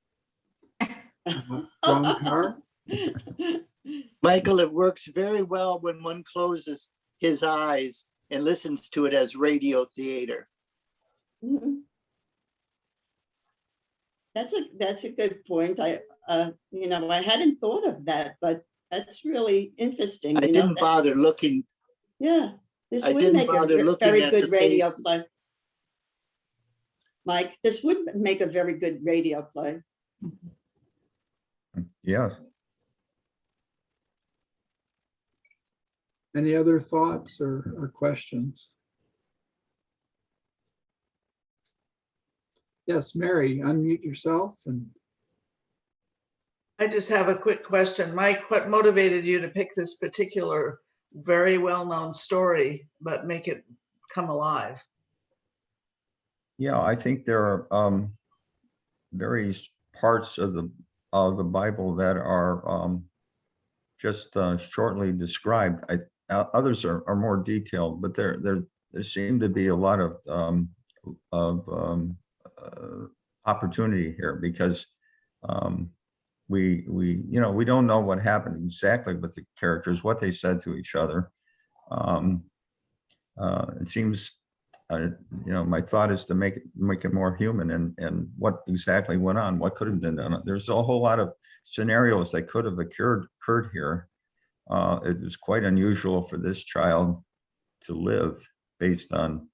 Speaker 1: Ron Carr?
Speaker 4: Michael, it works very well when one closes his eyes and listens to it as radio theater.
Speaker 9: Mhm. That's a good point. I hadn't thought of that, but that's really interesting.
Speaker 4: I didn't bother looking.
Speaker 9: Yeah, this
Speaker 4: I
Speaker 9: would
Speaker 4: didn't
Speaker 9: make
Speaker 4: bother
Speaker 9: a
Speaker 4: looking
Speaker 9: very
Speaker 4: at
Speaker 9: good
Speaker 4: the
Speaker 9: radio
Speaker 4: faces.
Speaker 9: play. Mike, this would make a very good radio play.
Speaker 2: Yes.
Speaker 1: Any other thoughts or questions? Yes, Mary, unmute yourself. And
Speaker 16: I just have a quick question. Mike, what motivated you to pick this particular very well-known story, but make it come alive?
Speaker 2: Yeah, I think there are various parts of the Bible that are just shortly described. Others are more detailed, but there seem to be a lot of opportunity here, because we don't know what happened exactly with the characters, what they said to each other. It seems, my thought is to make it more human, and what exactly went on, what could have been done. There's a whole lot of scenarios that could have occurred here. It was quite unusual for this child to live based on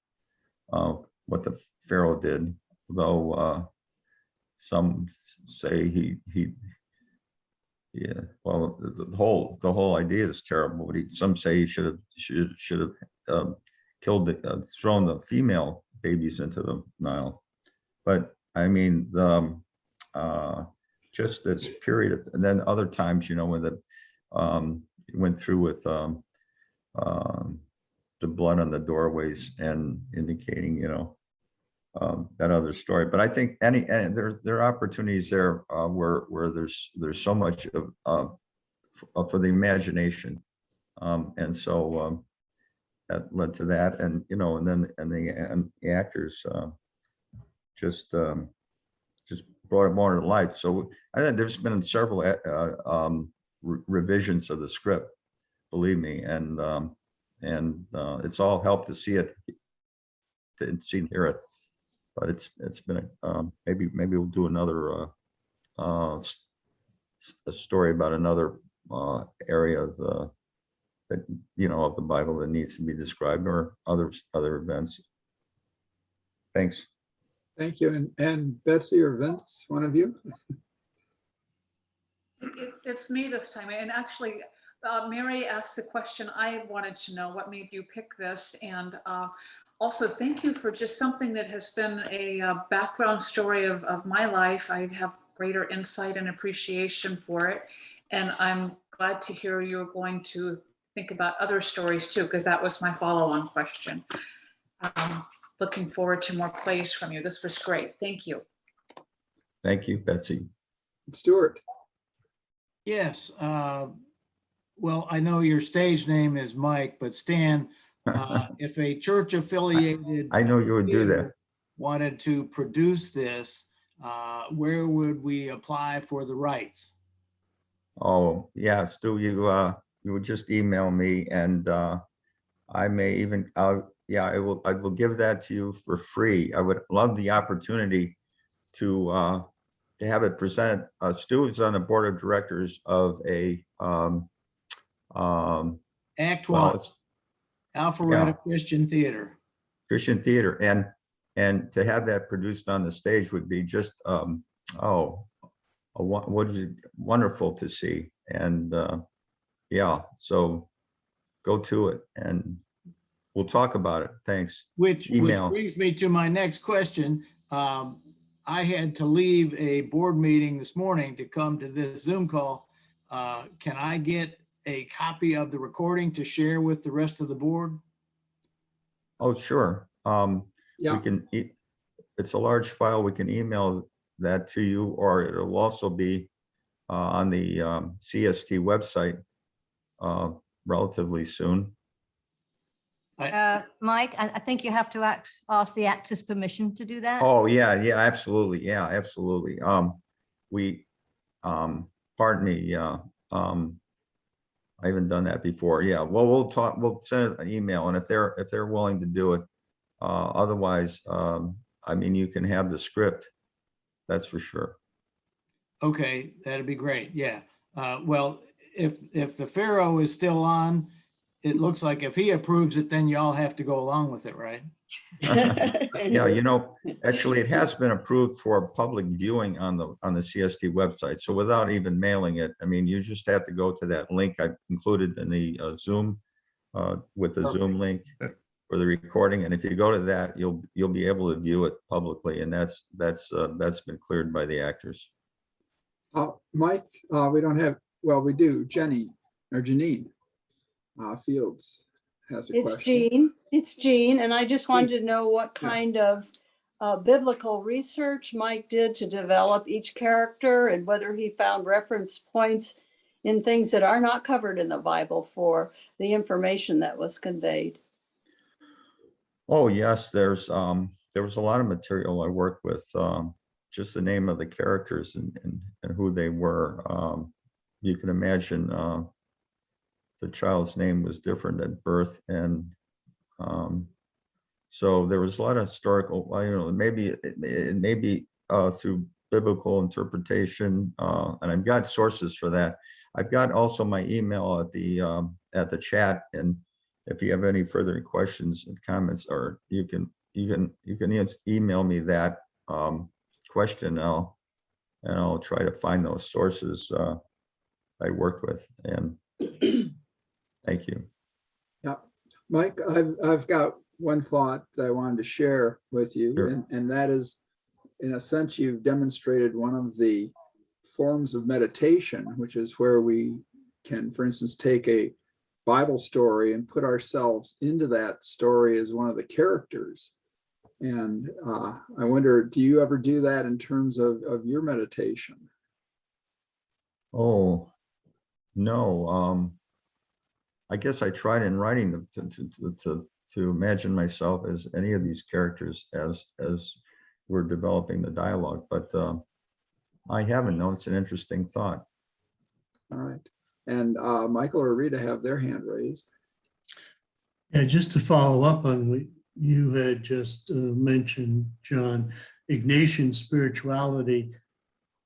Speaker 2: what the Pharaoh did, though some say the whole idea is terrible. But some say he should have thrown the female babies into the Nile. But I mean, just this period, and then other times, when went through with the blood on the doorways and indicating, that other story. But I think and there are opportunities there where there's so much of for the imagination, and so that led to that, and and then the actors just brought it more to life. So I think there's been several revisions of the script, believe me, and it's all helped to see it, to see and hear it. But it's been maybe we'll do another a story about another area of the of the Bible that needs to be described, or other events. Thanks.
Speaker 1: Thank you. And Betsy or Vince, one of you?
Speaker 3: It's me this time. And actually, Mary asked the question I wanted to know, what made you pick this? And also, thank you for just something that has been a background story of my life. I have greater insight and appreciation for it. And I'm glad to hear you're going to think about other stories too, because that was my follow-on question. Looking forward to more plays from you. This was great. Thank you.
Speaker 2: Thank you, Betsy.
Speaker 1: Stuart.
Speaker 19: Yes. Well, I know your stage name is Mike, but Stan, if a church affiliated
Speaker 2: I know you would do that.
Speaker 19: wanted to produce this, where would we apply for the rights?
Speaker 2: Oh, yeah, Stu, you would just email me, and I may even, I will give that to you for free. I would love the opportunity to have it presented. Stu is on the board of directors of a
Speaker 19: Act
Speaker 2: well,
Speaker 19: One,
Speaker 2: it's
Speaker 19: Alpharetta Christian Theater.
Speaker 2: Christian Theater, and to have that produced on the stage would be just what is wonderful to see. And yeah, so go to it and we'll talk about it. Thanks.
Speaker 19: Which
Speaker 2: Email.
Speaker 19: brings me to my next question. I had to leave a board meeting this morning to come to this Zoom call. Can I get a copy of the recording to share with the rest of the board?
Speaker 2: Oh, sure.
Speaker 1: Yeah.
Speaker 2: We can, it's a large file. We can email that to you, or it'll also be on the CST website relatively soon.
Speaker 10: Mike, I think you have to ask the actors permission to do that.
Speaker 2: Oh, yeah, absolutely. Yeah, absolutely. Pardon me. I haven't done that before. Yeah, well, we'll send an email, and if they're willing to do it, otherwise, I mean, you can have the script. That's for sure.
Speaker 19: Okay, that'd be great. Yeah. Well, if the Pharaoh is still on, it looks like if he approves it, then y'all have to go along with it, right?
Speaker 2: Yeah, actually, it has been approved for public viewing on the CST website. So without even mailing it, I mean, you just have to go to that link I included in the Zoom with the Zoom link for the recording. And if you go to that, you'll be able to view it publicly, and that's been cleared by the actors.
Speaker 1: Mike, we don't have. Well, we do. Janine Fields has a question.
Speaker 20: It's Jean, and I just wanted to know what kind of biblical research Mike did to develop each character, and whether he found reference points in things that are not covered in the Bible for the information that was conveyed.
Speaker 2: Oh, yes, there was a lot of material I worked with, just the name of the characters and who they were. You can imagine the child's name was different at birth, and so there was a lot of historical, maybe through biblical interpretation, and I've got sources for that. I've got also my email at the chat, and if you have any further questions and comments, or you can email me that question, and I'll try to find those sources I worked with. And thank you.
Speaker 1: Yeah, Mike, I've got one thought that I wanted to share with you,
Speaker 2: Sure.
Speaker 1: and that is, in a sense, you've demonstrated one of the forms of meditation, which is where we can, for instance, take a Bible story and put ourselves into that story as one of the characters. And I wonder, do you ever do that in terms of your meditation?
Speaker 2: Oh, no. I guess I tried in writing to imagine myself as any of these characters as we're developing the dialogue, but I haven't. No, it's an interesting thought.
Speaker 1: All right. And Michael or Rita have their hand raised.
Speaker 7: Yeah, just to follow up on what you had just mentioned, John, Ignatian spirituality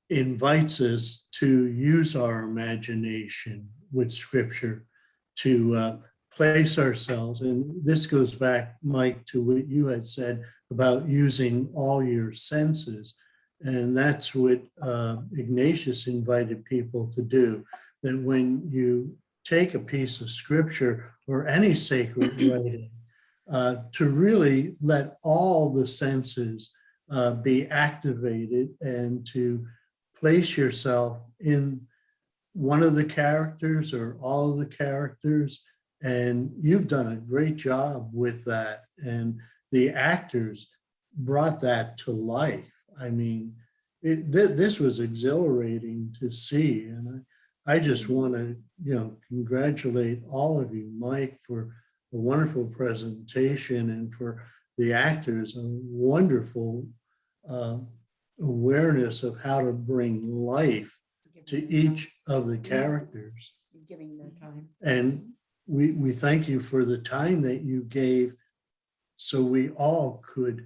Speaker 7: invites us to use our imagination with scripture to place ourselves. And this goes back, Mike, to what you had said about using all your senses. And that's what Ignatius invited people to do, that when you take a piece of scripture or any sacred writing, to really let all the senses be activated and to place yourself in one of the characters or all of the characters. And you've done a great job with that. And the actors brought that to life. I mean, this was exhilarating to see. And I just want to, congratulate all of you, Mike, for a wonderful presentation, and for the actors, a wonderful awareness of how to bring life to each of the characters.
Speaker 6: Giving their time.
Speaker 7: And we thank you for the time that you gave so we all could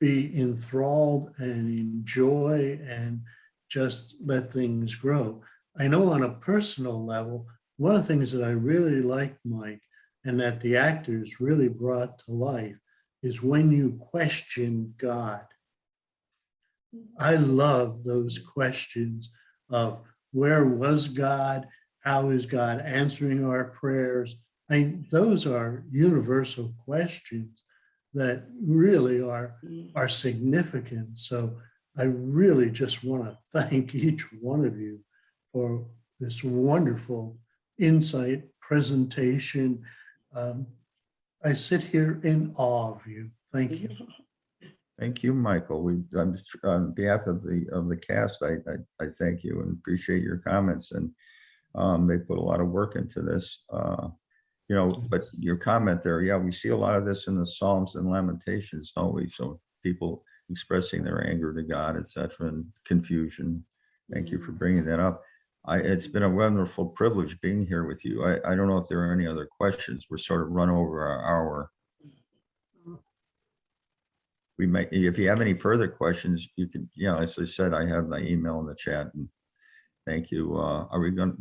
Speaker 7: be enthralled and enjoy and just let things grow. I know on a personal level, one of the things that I really liked, Mike, and that the actors really brought to life is when you question God. I love those questions of where was God? How is God answering our prayers? Those are universal questions that really are significant. So I really just want to thank each one of you for this wonderful insight, presentation. I sit here in awe of you. Thank you.
Speaker 2: Thank you, Michael. On behalf of the cast, I thank you and appreciate your comments. And they put a lot of work into this. But your comment there, yeah, we see a lot of this in the Psalms and Lamentations, don't we? So people expressing their anger to God, etc., and confusion. Thank you for bringing that up. It's been a wonderful privilege being here with you. I don't know if there are any other questions. We're sort of run over our hour. We might, if you have any further questions, you can, as I said, I have my email in the chat. And thank you. Are we going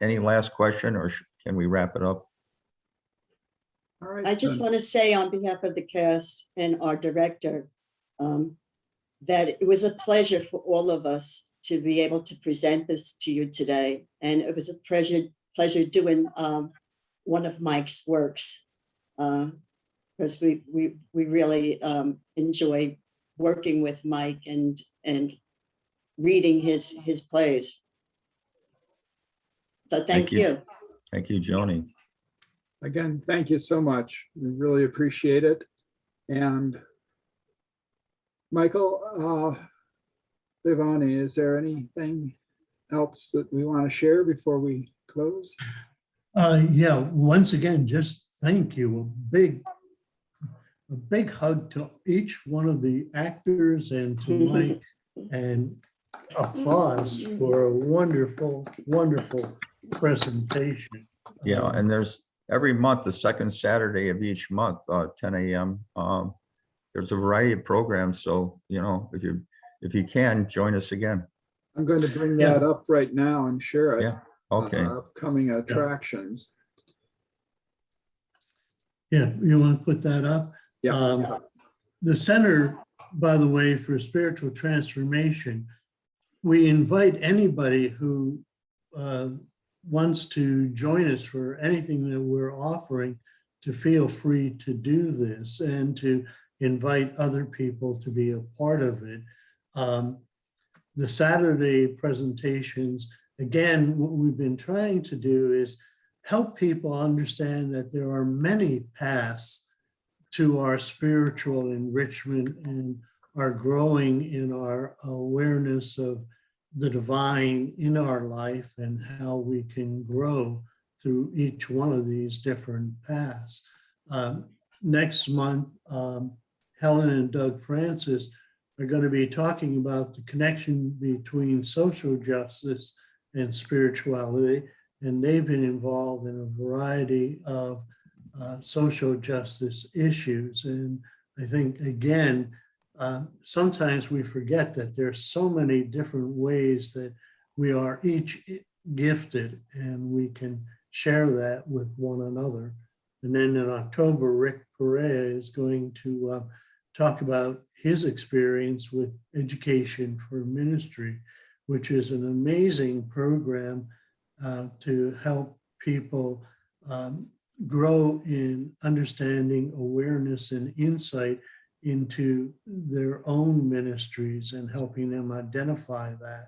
Speaker 2: any last question, or can we wrap it up?
Speaker 1: All right.
Speaker 21: I just want to say on behalf of the cast and our director that it was a pleasure for all of us to be able to present this to you today. And it was a pleasure doing one of Mike's works, because we really enjoy working with Mike and reading his plays. So thank you.
Speaker 2: Thank you, Joni.
Speaker 1: Again, thank you so much. We really appreciate it. And Michael, Vivani, is there anything else that we want to share before we close?
Speaker 7: Yeah, once again, just thank you. A big hug to each one of the actors and to Mike, and applause for a wonderful, wonderful presentation.
Speaker 2: Yeah, and there's every month, the second Saturday of each month, 10 a.m. There's a variety of programs. So, if you can, join us again.
Speaker 1: I'm going to bring that up right now and share it.
Speaker 2: Yeah. Okay.
Speaker 1: Upcoming attractions.
Speaker 7: Yeah, you want to put that up?
Speaker 1: Yeah.
Speaker 7: The Center, by the way, for Spiritual Transformation, we invite anybody who wants to join us for anything that we're offering to feel free to do this and to invite other people to be a part of it. The Saturday presentations again, what we've been trying to do is help people understand that there are many paths to our spiritual enrichment and our growing in our awareness of the divine in our life and how we can grow through each one of these different paths. Next month, Helen and Doug Francis are going to be talking about the connection between social justice and spirituality, and they've been involved in a variety of social justice issues. And I think, again, sometimes we forget that there's so many different ways that we are each gifted, and we can share that with one another. And then in October, Rick Perea is going to talk about his experience with Education for Ministry, which is an amazing program to help people grow in understanding, awareness, and insight into their own ministries and helping them identify that.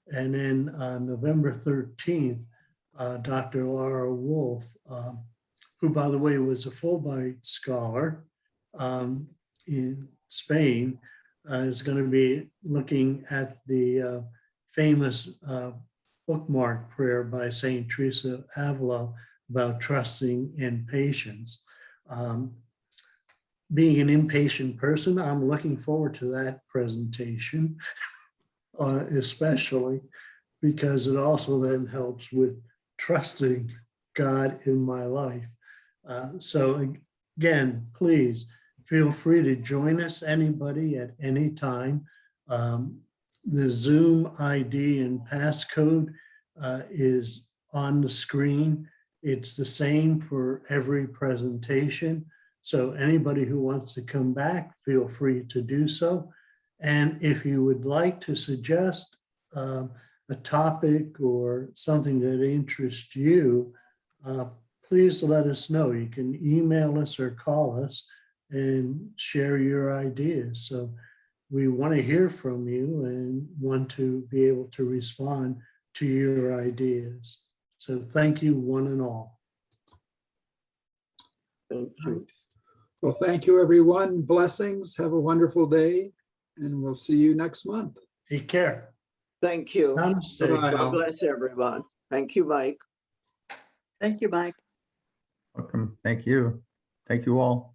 Speaker 7: And then on November 13th, Dr. Laura Wolf, who, by the way, was a Fulbright scholar in Spain, is going to be looking at the famous bookmark prayer by St. Teresa of Avila about trusting in patience. Being an impatient person, I'm looking forward to that presentation, especially because it also then helps with trusting God in my life. So again, please feel free to join us, anybody at any time. The Zoom ID and passcode is on the screen. It's the same for every presentation. So anybody who wants to come back, feel free to do so. And if you would like to suggest a topic or something that interests you, please let us know. You can email us or call us and share your ideas. So we want to hear from you and want to be able to respond to your ideas. So thank you, one and all.
Speaker 1: Thank you. Well, thank you, everyone. Blessings. Have a wonderful day, and we'll see you next month.
Speaker 7: Take care.
Speaker 5: Thank you.
Speaker 7: Namaste.
Speaker 5: God bless everyone. Thank you, Mike.
Speaker 21: Thank you, Mike.
Speaker 2: Welcome. Thank you. Thank you all.